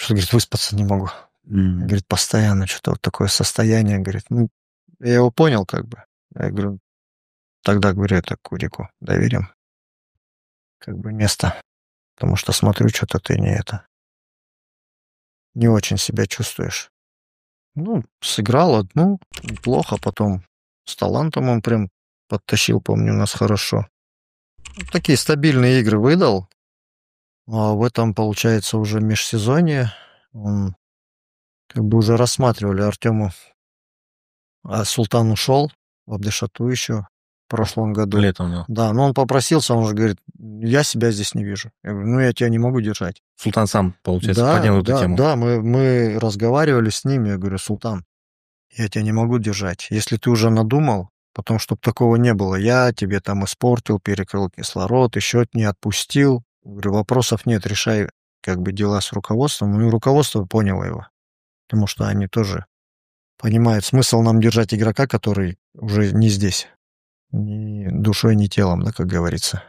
говорит, выспаться не могу. Говорит, постоянно что-то вот такое состояние. Говорит, ну, я его понял как бы. Я говорю, тогда, говорю, это Курику доверим. Как бы место. Потому что смотрю, что-то ты не очень себя чувствуешь. Ну, сыграл одну, неплохо, потом с талантом он прям подтащил, помню, нас хорошо. Такие стабильные игры выдал. А в этом, получается, уже межсезонье. Он как бы уже рассматривали Артему. А Султан ушел в Абдешату еще в прошлом году. Летом, да. Да, но он попросился, он же говорит, я себя здесь не вижу. Я говорю, ну я тебя не могу держать. Султан сам, получается, поднял эту тему. Да, мы разговаривали с ним, я говорю, Султан, я тебя не могу держать. Если ты уже надумал, потом, чтобы такого не было, я тебе там испортил, перекрыл кислород, еще не отпустил. Говорю, вопросов нет, решай как бы дела с руководством. Ну и руководство поняло его, потому что они тоже понимают смысл нам держать игрока, который уже не здесь, ни душой, ни телом, да, как говорится.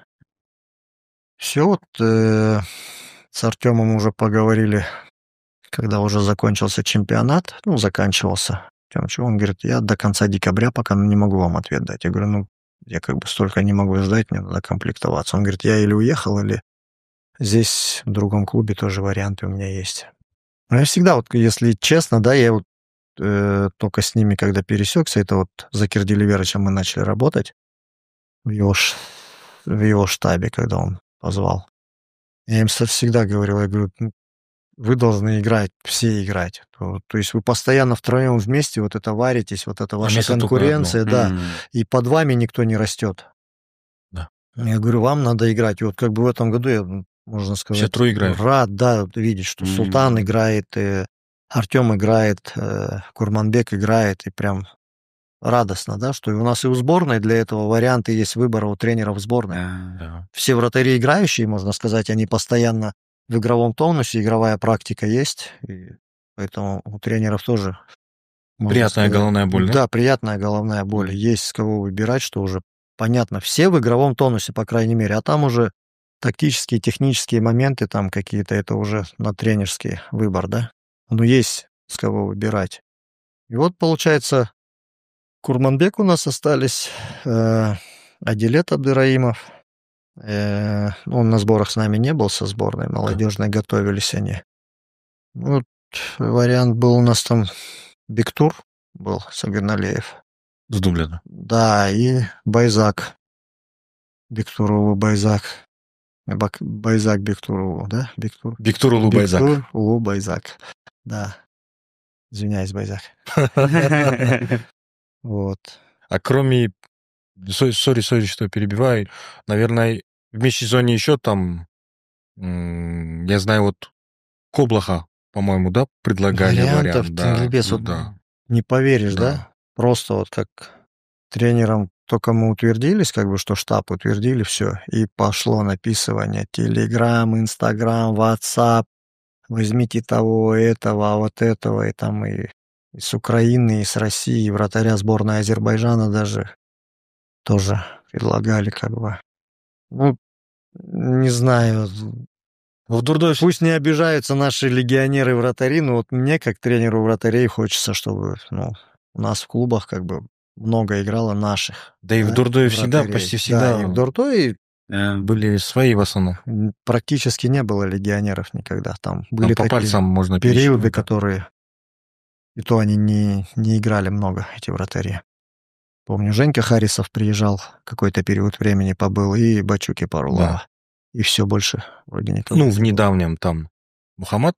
Все, вот с Артемом уже поговорили, когда уже закончился чемпионат, заканчивался. Он говорит, я до конца декабря пока не могу вам ответ дать. Я говорю, я как бы столько не могу ждать, мне надо комплектоваться. Он говорит, я или уехал, или здесь в другом клубе тоже варианты у меня есть. Но я всегда, вот если честно, да, я вот только с ними, когда пересекся, это вот за Кирдиливерычем мы начали работать в его штабе, когда он позвал. Я им всегда говорил, я говорю, вы должны играть, все играть. То есть вы постоянно втроем вместе вот это варитесь, вот это ваша конкуренция, да, и под вами никто не растет. Да. Я говорю, вам надо играть. И вот как бы в этом году я, можно сказать, все трое играют. Рад, да, видеть, что Султан играет, Артем играет, Курманбек играет, и прям радостно, да, что у нас и у сборной для этого варианты есть выбора у тренеров сборной. Да. Все вратари играющие, можно сказать, они постоянно в игровом тонусе, игровая практика есть, и поэтому у тренеров тоже... Приятная головная боль, да? Да, приятная головная боль. Есть с кого выбирать, что уже понятно. Все в игровом тонусе, по крайней мере, а там уже тактические, технические моменты там какие-то, это уже на тренерский выбор, да? Но есть с кого выбирать. И вот, получается, Курманбек у нас остались, Адилет Абдыраимов. Он на сборах с нами не был, со сборной молодежной готовились они. Вот вариант был у нас там Бектур был, Сагерналеев. С Дублина. Да, и Байзак. Бектурулу Байзак. Байзак Бектурулу, да? Бектурулу Байзак. Бектурулу Байзак. Да. Извиняюсь, Байзак. Вот. А кроме... Сори, что перебиваю. Наверное, в межсезонье еще там, я знаю, вот Коблаха, по-моему, да, предлагали вариант. Тенгельбес, вот да. Не поверишь, да? Просто вот как тренером только мы утвердились, как бы, что штаб утвердили, все, и пошло написывание. Телеграм, Инстаграм, Ватсап. Возьмите того, этого, вот этого, и там и с Украины, и с России, и вратаря сборной Азербайджана даже тоже предлагали, как бы. Не знаю. В Дурдосе. Пусть не обижаются наши легионеры-вратари, но вот мне, как тренеру вратарей, хочется, чтобы у нас в клубах как бы много играло наших. Да и в Дурдое всегда, почти всегда. Да, и в Дурдое были свои в основном. Практически не было легионеров никогда. Там Там были по такие пальцам можно периоды, которые... И то они не играли много, эти вратари. Помню, Женька Харисов приезжал, какой-то период времени побыл, и Бачуки Парулова. Да. И все больше вроде никого. В недавнем там Мухаммад,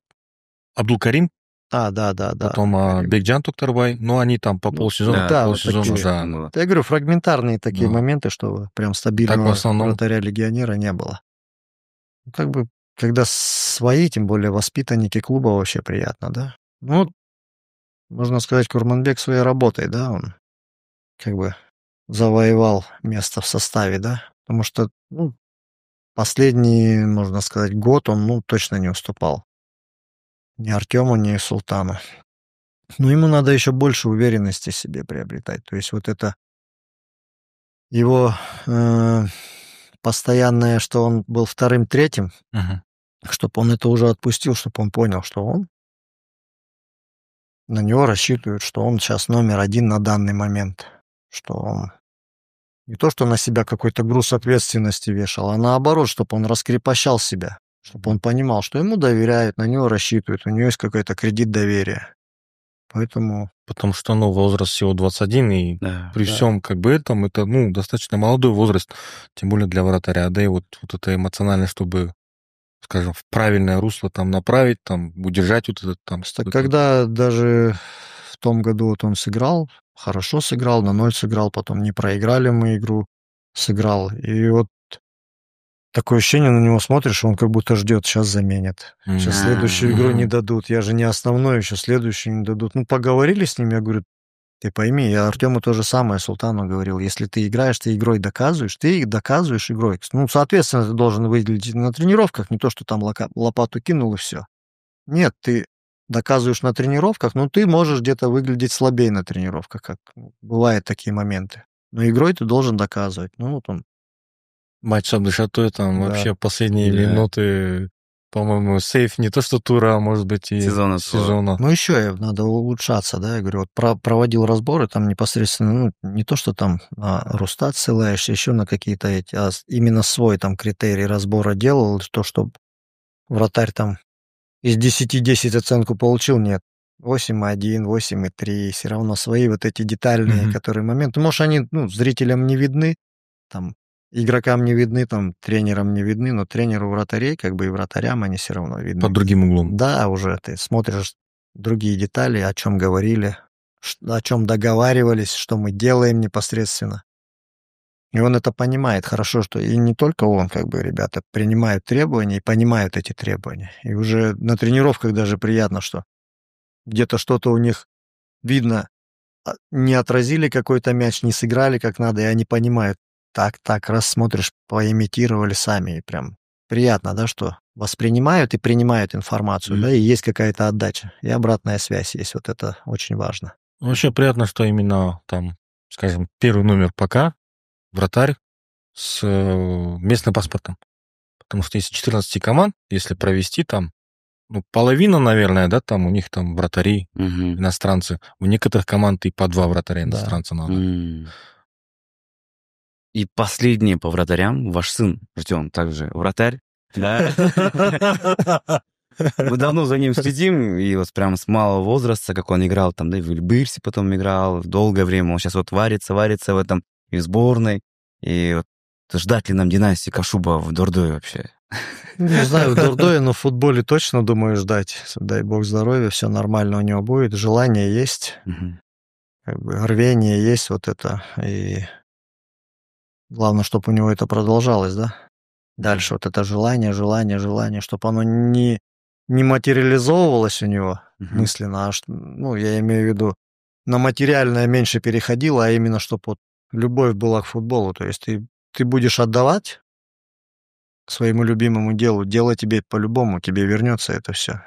Абдулкарим, да. потом Бекджан Токтарбай, они там по полсезона. Да. Я говорю, фрагментарные такие моменты, что прям стабильного вратаря-легионера не было. Как бы, когда свои, тем более воспитанники клуба, вообще приятно, да? Можно сказать, Курманбек своей работой, да, он как бы завоевал место в составе, да, потому что, последний, можно сказать, год он, точно не уступал ни Артему, ни Султану. Но ему надо еще больше уверенности в себе приобретать. То есть вот это его постоянное, что он был вторым-третьим, чтобы он это уже отпустил, чтобы он понял, что он на него рассчитывают, что он сейчас номер один на данный момент. Что он не то, что на себя какой-то груз ответственности вешал, а наоборот, чтобы он раскрепощал себя. Чтобы он понимал, что ему доверяют, на него рассчитывают, у него есть какой-то кредит доверия. Поэтому... Потому что, возраст всего 21, и при всем как бы этом, это, достаточно молодой возраст, тем более для вратаря, да, и вот это эмоционально, чтобы, скажем, в правильное русло там направить, там, удержать вот этот там... Когда даже в том году вот он сыграл, хорошо сыграл, на 0 сыграл, потом не проиграли мы игру, сыграл, и вот такое ощущение, на него смотришь, он как будто ждет, сейчас заменят. Сейчас следующую игру не дадут. Я же не основной, еще следующую не дадут. Поговорили с ним, я говорю, ты пойми, я Артему то же самое, Султану говорил, если ты играешь, ты игрой доказываешь, ты доказываешь игрой. Соответственно, ты должен выглядеть на тренировках, не то, что там лопату кинул и все. Нет, ты доказываешь на тренировках, но ты можешь где-то выглядеть слабее на тренировках, как бывают такие моменты. Но игрой ты должен доказывать. Вот он. Матч с Абдышатой, там вообще последние минуты, по-моему, сейф не то что тура, а может быть и сезона. Еще надо улучшаться, да, я говорю, вот проводил разборы, там непосредственно, не то, что там на Росстат ссылаешься, еще на какие-то эти, а именно свой там критерий разбора делал, то, что вратарь там из 10 10 оценку получил, нет. 8,1, 8,3, все равно свои вот эти детальные, которые моменты, может, они, зрителям не видны, там, игрокам не видны, там, тренерам не видны, но тренеру вратарей, как бы и вратарям они все равно видны. Под другим углом. Да, уже ты смотришь другие детали, о чем говорили, о чем договаривались, что мы делаем непосредственно. И он это понимает хорошо, что и не только он, как бы, ребята принимают требования и понимают эти требования. И уже на тренировках даже приятно, что где-то что-то у них видно, не отразили какой-то мяч, не сыграли как надо, и они понимают, так, раз смотришь, поимитировали сами, и прям приятно, да, что воспринимают и принимают информацию, да, и есть какая-то отдача, и обратная связь есть, вот это очень важно. Вообще приятно, что именно там, скажем, первый номер ПК, вратарь с местным паспортом, потому что из 14 команд, если провести там, половина, наверное, да, там у них там вратари, иностранцы, у некоторых команд и по 2 вратаря иностранца надо. И последнее по вратарям. Ваш сын, Артем, также вратарь. Да. Мы давно за ним следим, и вот прям с малого возраста, как он играл там, да, и в Эльбирсе потом играл, долгое время. Он сейчас вот варится в этом и в сборной. И вот ждать ли нам династии Кашуба в Дордое вообще? Не знаю, в Дордое, но в футболе точно, думаю, ждать. Дай бог здоровья, все нормально у него будет. Желание есть, как бы рвение есть вот это. И главное, чтобы у него это продолжалось, да? Дальше вот это желание, чтобы оно не материализовывалось у него мысленно, а, я имею в виду, на материальное меньше переходило, а именно, чтобы вот любовь была к футболу. То есть ты будешь отдавать своему любимому делу, дело тебе по-любому, тебе вернется это все.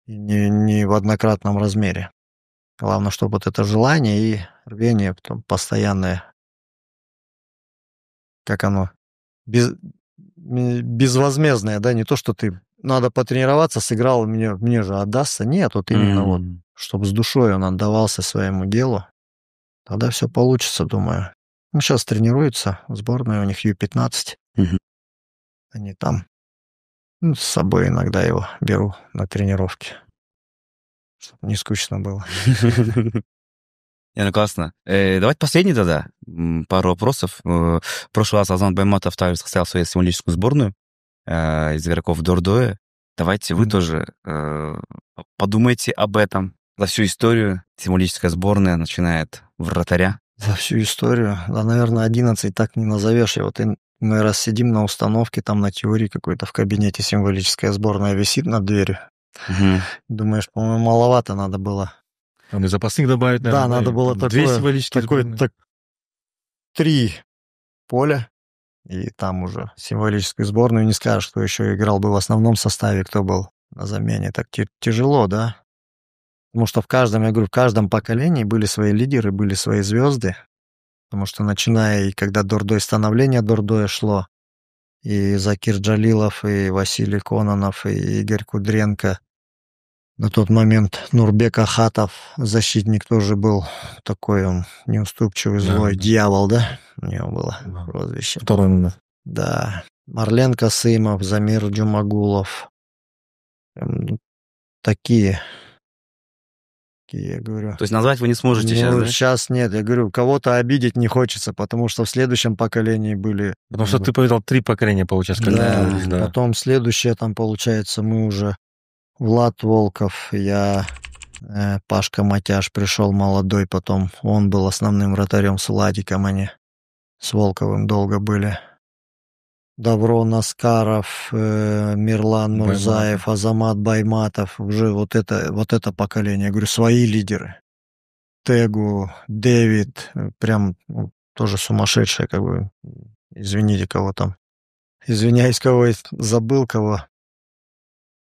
И не в однократном размере. Главное, чтобы вот это желание и рвение потом постоянное, как оно, безвозмездное, да, не то, что ты надо потренироваться, сыграл, мне же отдастся. Нет, вот именно вот, чтобы с душой он отдавался своему делу, тогда все получится, думаю. Сейчас тренируются, в сборной у них Ю-15. Они там, с собой иногда его беру на тренировки, чтобы не скучно было. Классно. Давайте последний тогда. Пару вопросов. В прошлый раз Азамат Байматов также составил свою символическую сборную из игроков Дордое. Давайте вы тоже подумайте об этом. За всю историю символическая сборная начинает вратаря. За всю историю? Да, наверное, 11 так не назовешь. И вот мы раз сидим на установке, там на теории какой-то в кабинете символическая сборная висит над дверью. Думаешь, по-моему, маловато надо было. Там и запасных добавить, наверное. Да, надо было такое 3 поля, и там уже символическую сборную не скажешь, кто еще играл бы в основном составе, кто был на замене. Так тяжело, да? Потому что в каждом поколении были свои лидеры, были свои звезды. Потому что начиная, и когда Дордой, становление Дордоя шло, и Закир Джалилов, и Василий Кононов, и Игорь Кудренко. На тот момент Нурбек Ахатов, защитник, тоже был такой он неуступчивый, злой, дьявол, да? У него было прозвище. Второй номер. Да. Марлен Касымов, Замир Джумагулов. Такие, я говорю. То есть назвать вы не сможете сейчас, да? Сейчас нет. Я говорю, кого-то обидеть не хочется, потому что в следующем поколении были... Потому что ты повидал 3 поколения, получается, когда Да, да. потом следующее, там, получается, мы уже... Влад Волков, я, Пашка Матяш пришел молодой, потом он был основным вратарем с Владиком, они с Волковым долго были. Давро Наскаров, Мирлан Мурзаев, Азамат Байматов, уже вот это поколение, я говорю, свои лидеры. Тегу, Дэвид, прям тоже сумасшедшие, как бы, извините, кого там. Извиняюсь, кого забыл, кого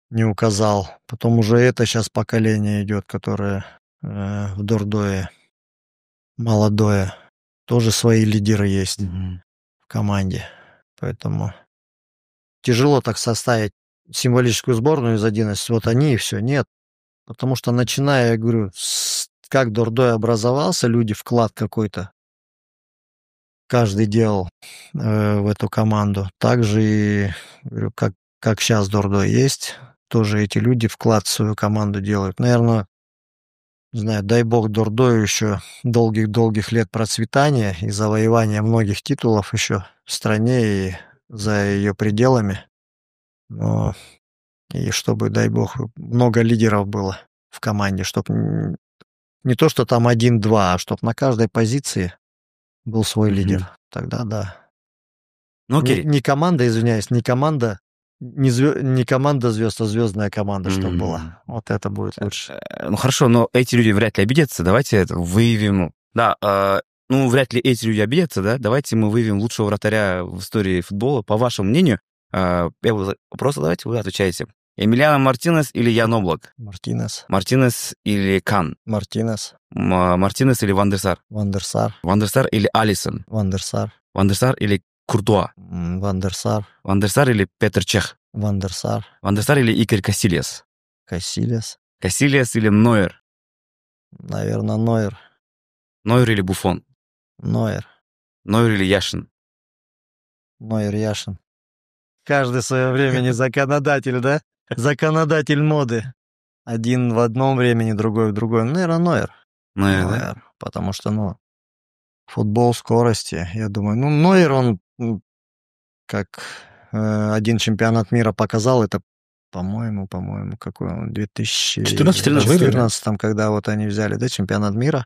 не указал. Потом уже это сейчас поколение идет, которое в Дордое молодое. Тоже свои лидеры есть в команде. Поэтому тяжело так составить символическую сборную из 11. Вот они и все. Нет. Потому что начиная, я говорю, как Дордой образовался, люди вклад какой-то каждый делал в эту команду. Также и, говорю, как сейчас Дордой есть, тоже эти люди вклад в свою команду делают. Наверное, не знаю, дай бог Дордою еще долгих-долгих лет процветания и завоевания многих титулов еще в стране и за ее пределами. Но и чтобы, дай бог, много лидеров было в команде, чтобы не то, что там 1-2, а чтобы на каждой позиции был свой лидер. Тогда да. Ну, окей. Не команда, извиняюсь, не команда звезд, а звездная команда, чтобы была. Вот это будет лучше. Ну хорошо, но эти люди вряд ли обидятся. Давайте это выявим. Да, вряд ли эти люди обидятся, да? Давайте мы выявим лучшего вратаря в истории футбола. По вашему мнению, я буду вопрос задавать, вы отвечаете. Эмилиано Мартинес или Ян Облак? Мартинес. Мартинес или Кан? Мартинес. Мартинес или Ван дер Сар? Ван дер Сар. Ван дер Сар или Алисон? Ван дер Сар. Ван дер Сар или Куртуа? Ван дер Сар. Ван дер Сар или Петр Чех? Ван дер Сар. Ван дер Сар или Игорь Касильяс? Касильяс. Касильяс или Нойер? Наверное, Нойер. Нойер или Буфон? Нойер. Нойер или Яшин? Нойер Яшин. Каждый в свое времени законодатель, да? Законодатель моды. Один в одном времени, другой в другом. Наверное, Нойер. Нойер, да? Потому что, футбол скорости, я думаю. Нойер, он, как один чемпионат мира показал, это, по-моему, какой он, 2014, когда вот они взяли, да, чемпионат мира.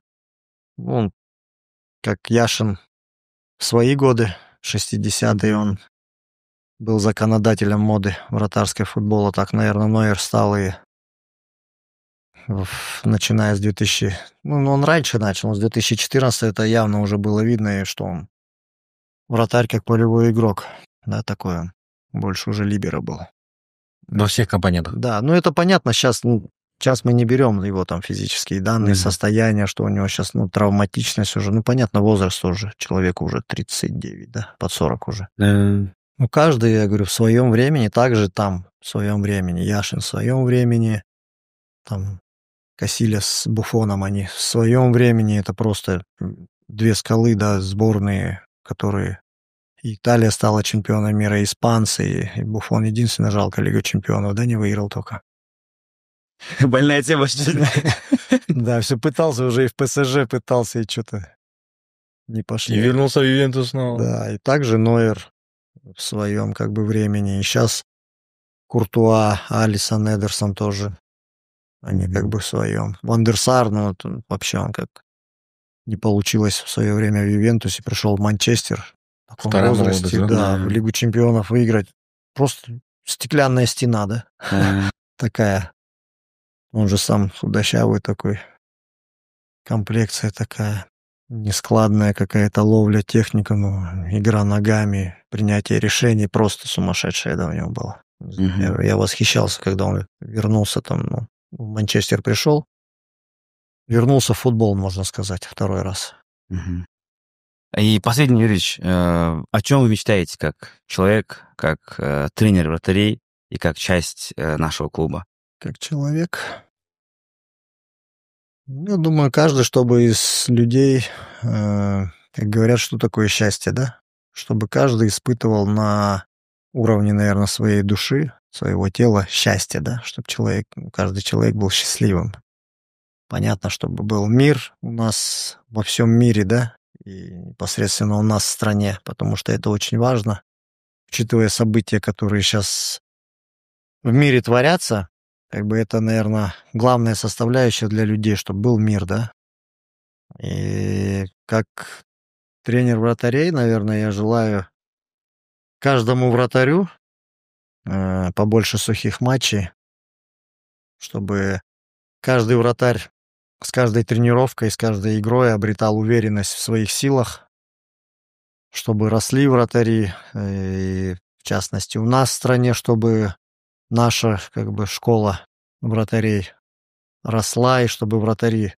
Он, как Яшин, в свои годы, 60-е, он был законодателем моды вратарского футбола. Так, наверное, Нойер стал и начиная с 2000... он раньше начал, с 2014 это явно уже было видно, что он вратарь как полевой игрок. Да, такой он. Больше уже либеро был. Во всех компонентах. Да, это понятно, сейчас мы не берем его там физические данные, состояние, что у него сейчас, травматичность уже. Понятно, возраст уже. Человеку уже 39, да, под 40 уже. Каждый, я говорю, в своем времени, также там, в своем времени. Яшин в своем времени, там, Касильяс с Буфоном, они в своем времени. Это просто две скалы, да, сборные, которые... Италия стала чемпионом мира, испанцы, и Буфон единственный, жалко, Лигу чемпионов, да, не выиграл только. Больная тема. Да, все пытался уже и в ПСЖ пытался, и что-то не пошли. И вернулся в Ювентус снова. Да, и также Нойер в своем как бы времени. И сейчас Куртуа, Алисон, Эдерсон тоже. Они как бы в своем. Ван дер Сар, вообще он как не получилось в свое время в Ювентусе, пришел в Манчестер. В таком возрасте, да, в Лигу чемпионов выиграть. Просто стеклянная стена, да? Такая. Он же сам худощавый такой. Комплекция такая. Нескладная какая-то ловля, техника, игра ногами, принятие решений просто сумасшедшее, да, у него было. Я восхищался, когда он вернулся там, в Манчестер пришел, вернулся в футбол, можно сказать, второй раз. Мгм. И последний, Юрьевич, о чем вы мечтаете как человек, как тренер вратарей и как часть нашего клуба? Как человек, я думаю, каждый, чтобы из людей, как говорят, что такое счастье, да? Чтобы каждый испытывал на уровне, наверное, своей души, своего тела счастье, да? Чтобы каждый человек был счастливым. Понятно, чтобы был мир у нас во всем мире, да? И непосредственно у нас в стране, потому что это очень важно, учитывая события, которые сейчас в мире творятся. Как бы это, наверное, главная составляющая для людей, чтобы был мир, да? И как тренер вратарей, наверное, я желаю каждому вратарю побольше сухих матчей, чтобы каждый вратарь с каждой тренировкой, с каждой игрой обретал уверенность в своих силах, чтобы росли вратари, и в частности у нас в стране, чтобы наша как бы школа вратарей росла, и чтобы вратари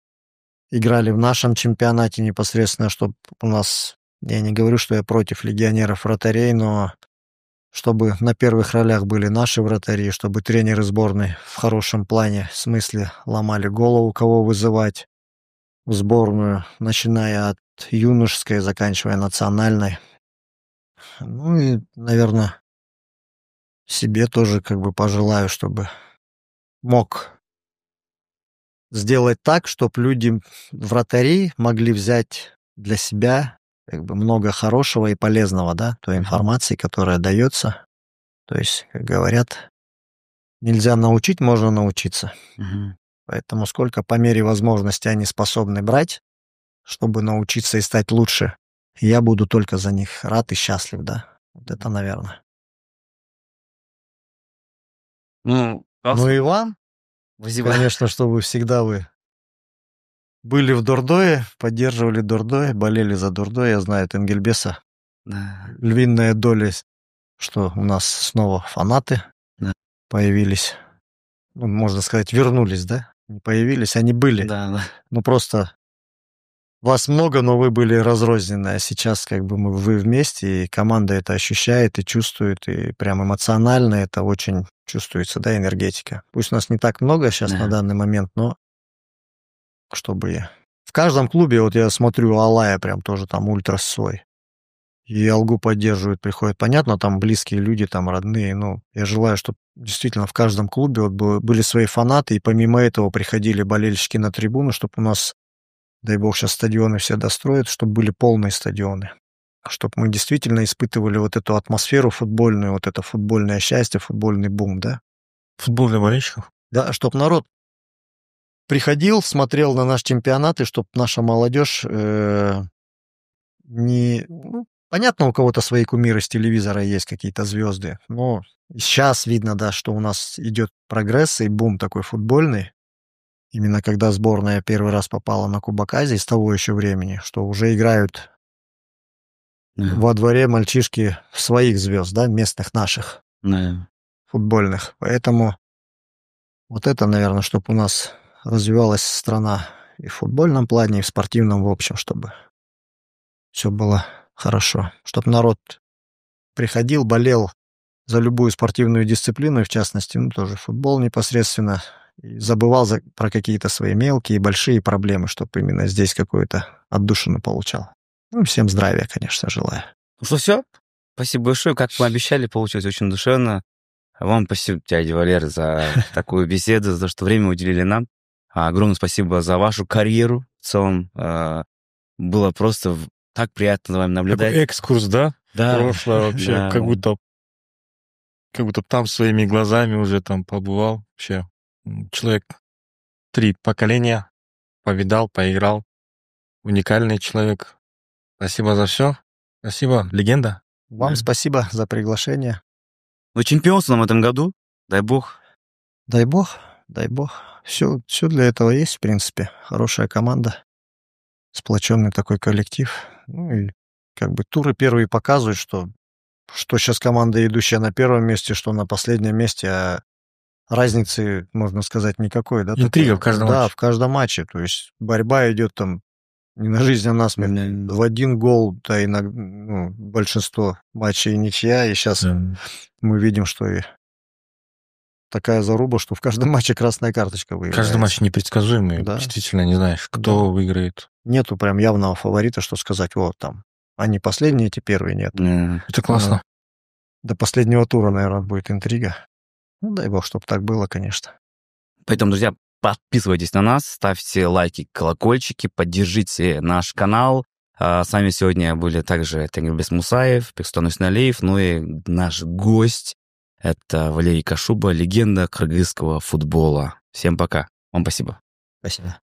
играли в нашем чемпионате непосредственно, чтобы у нас, я не говорю, что я против легионеров вратарей, но чтобы на первых ролях были наши вратари, чтобы тренеры сборной в хорошем плане, в смысле, ломали голову, кого вызывать в сборную, начиная от юношеской, заканчивая национальной. Ну и, наверное, себе тоже как бы пожелаю, чтобы мог сделать так, чтобы люди, вратари, могли взять для себя как бы много хорошего и полезного, да, той информации, которая дается. То есть, как говорят, нельзя научить, можно научиться. Мгм. Поэтому сколько по мере возможности они способны брать, чтобы научиться и стать лучше, я буду только за них рад и счастлив, да. Вот это, наверное. Ну, Ну и вам, спасибо. конечно, чтобы всегда вы были в Дордое, поддерживали Дордое, болели за Дордое. Я знаю, от Энгельбеса Да, львиная доля, что у нас снова фанаты Да. появились. Ну, можно сказать, вернулись, да? Не появились, они были. да. Ну, просто вас много, но вы были разрознены. А сейчас как бы вы вместе, и команда это ощущает и чувствует, и прям эмоционально это очень чувствуется, да, энергетика. Пусть нас не так много сейчас Да. на данный момент, но чтобы... В каждом клубе, вот я смотрю, Алая прям тоже там ультрас свой. И Алгу поддерживают, приходят. Понятно, там близкие люди, там родные. Ну, я желаю, чтобы действительно в каждом клубе вот были свои фанаты, и помимо этого приходили болельщики на трибуну, чтобы у нас, дай бог, сейчас стадионы все достроят, чтобы были полные стадионы. Чтобы мы действительно испытывали вот эту атмосферу футбольную, вот это футбольное счастье, футбольный бум, да? Футбольных болельщиков? Да, чтобы народ приходил, смотрел на наш чемпионат, и чтобы наша молодежь не... Ну, понятно, у кого-то свои кумиры с телевизора есть, какие-то звезды, но сейчас видно, да, что у нас идет прогресс и бум такой футбольный. Именно когда сборная первый раз попала на Кубок Азии с того еще времени, что уже играют Да. во дворе мальчишки своих звезд, да, местных наших, Да. футбольных. Поэтому вот это, наверное, чтобы у нас развивалась страна и в футбольном плане, и в спортивном в общем, чтобы все было хорошо. Чтобы народ приходил, болел за любую спортивную дисциплину, и в частности, ну, тоже футбол непосредственно, и забывал про какие-то свои мелкие и большие проблемы, чтобы именно здесь какую-то отдушину получал. Ну, всем здравия, конечно, желаю. Ну что, все? Спасибо большое. Как мы обещали, получилось очень душевно. Вам спасибо, дядя Валер, за такую беседу, за то, что время уделили нам. Огромное спасибо за вашу карьеру. В целом, было просто так приятно за вами наблюдать. Такой экскурс, да? Да. Прошлое вообще, Да. как будто там своими глазами уже там побывал. Вообще, человек 3 поколения повидал, поиграл. Уникальный человек. Спасибо за все. Спасибо, легенда. Вам Да. спасибо за приглашение. Вы чемпионство в этом году, дай бог. Дай бог, дай бог. Все для этого есть, в принципе. Хорошая команда, сплоченный такой коллектив. Ну и как бы туры первые показывают, что сейчас команда, идущая на первом месте, что на последнем месте, а разницы, можно сказать, никакой. Да, интрига в каждом да, матче. в каждом матче. То есть борьба идет там не на жизнь, а на смерть. В один гол, да, иногда, большинство матчей ничья. И сейчас мы видим, что и такая заруба, что в каждом матче красная карточка выиграется. Каждый матч непредсказуемый. Да. Действительно не знаешь, кто выиграет. Нету прям явного фаворита, что сказать, вот там, они последние, эти первые, нет. Это классно. До последнего тура, наверное, будет интрига. Ну, дай бог, чтобы так было, конечно. Поэтому, друзья, подписывайтесь на нас, ставьте лайки, колокольчики, поддержите наш канал. С вами сегодня были также Тенгербес Мусаев, Бекстон Усналиев, ну и наш гость — это Валерий Кашуба, легенда кыргызского футбола. Всем пока. Вам спасибо. Спасибо.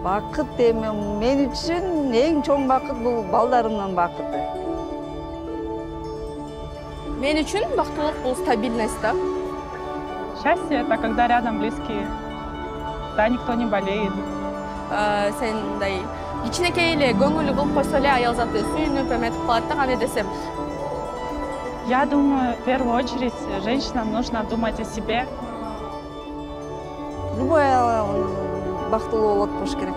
Бақыт эми мен үчүн эң чоң бақыт бул балдарымдын бақыты. Мен үчүн бактылык бул стабильность да. Счастье — это когда рядом близкие, да, никто не болеет. Сен мындай кичинекей эле көңүлү кылып койсо эле аял заты сүйүнүп эметип калат да, кандай десем. Я думаю, в первую очередь женщинам нужно думать о себе. Любой аял бактылуу болот болуш керек.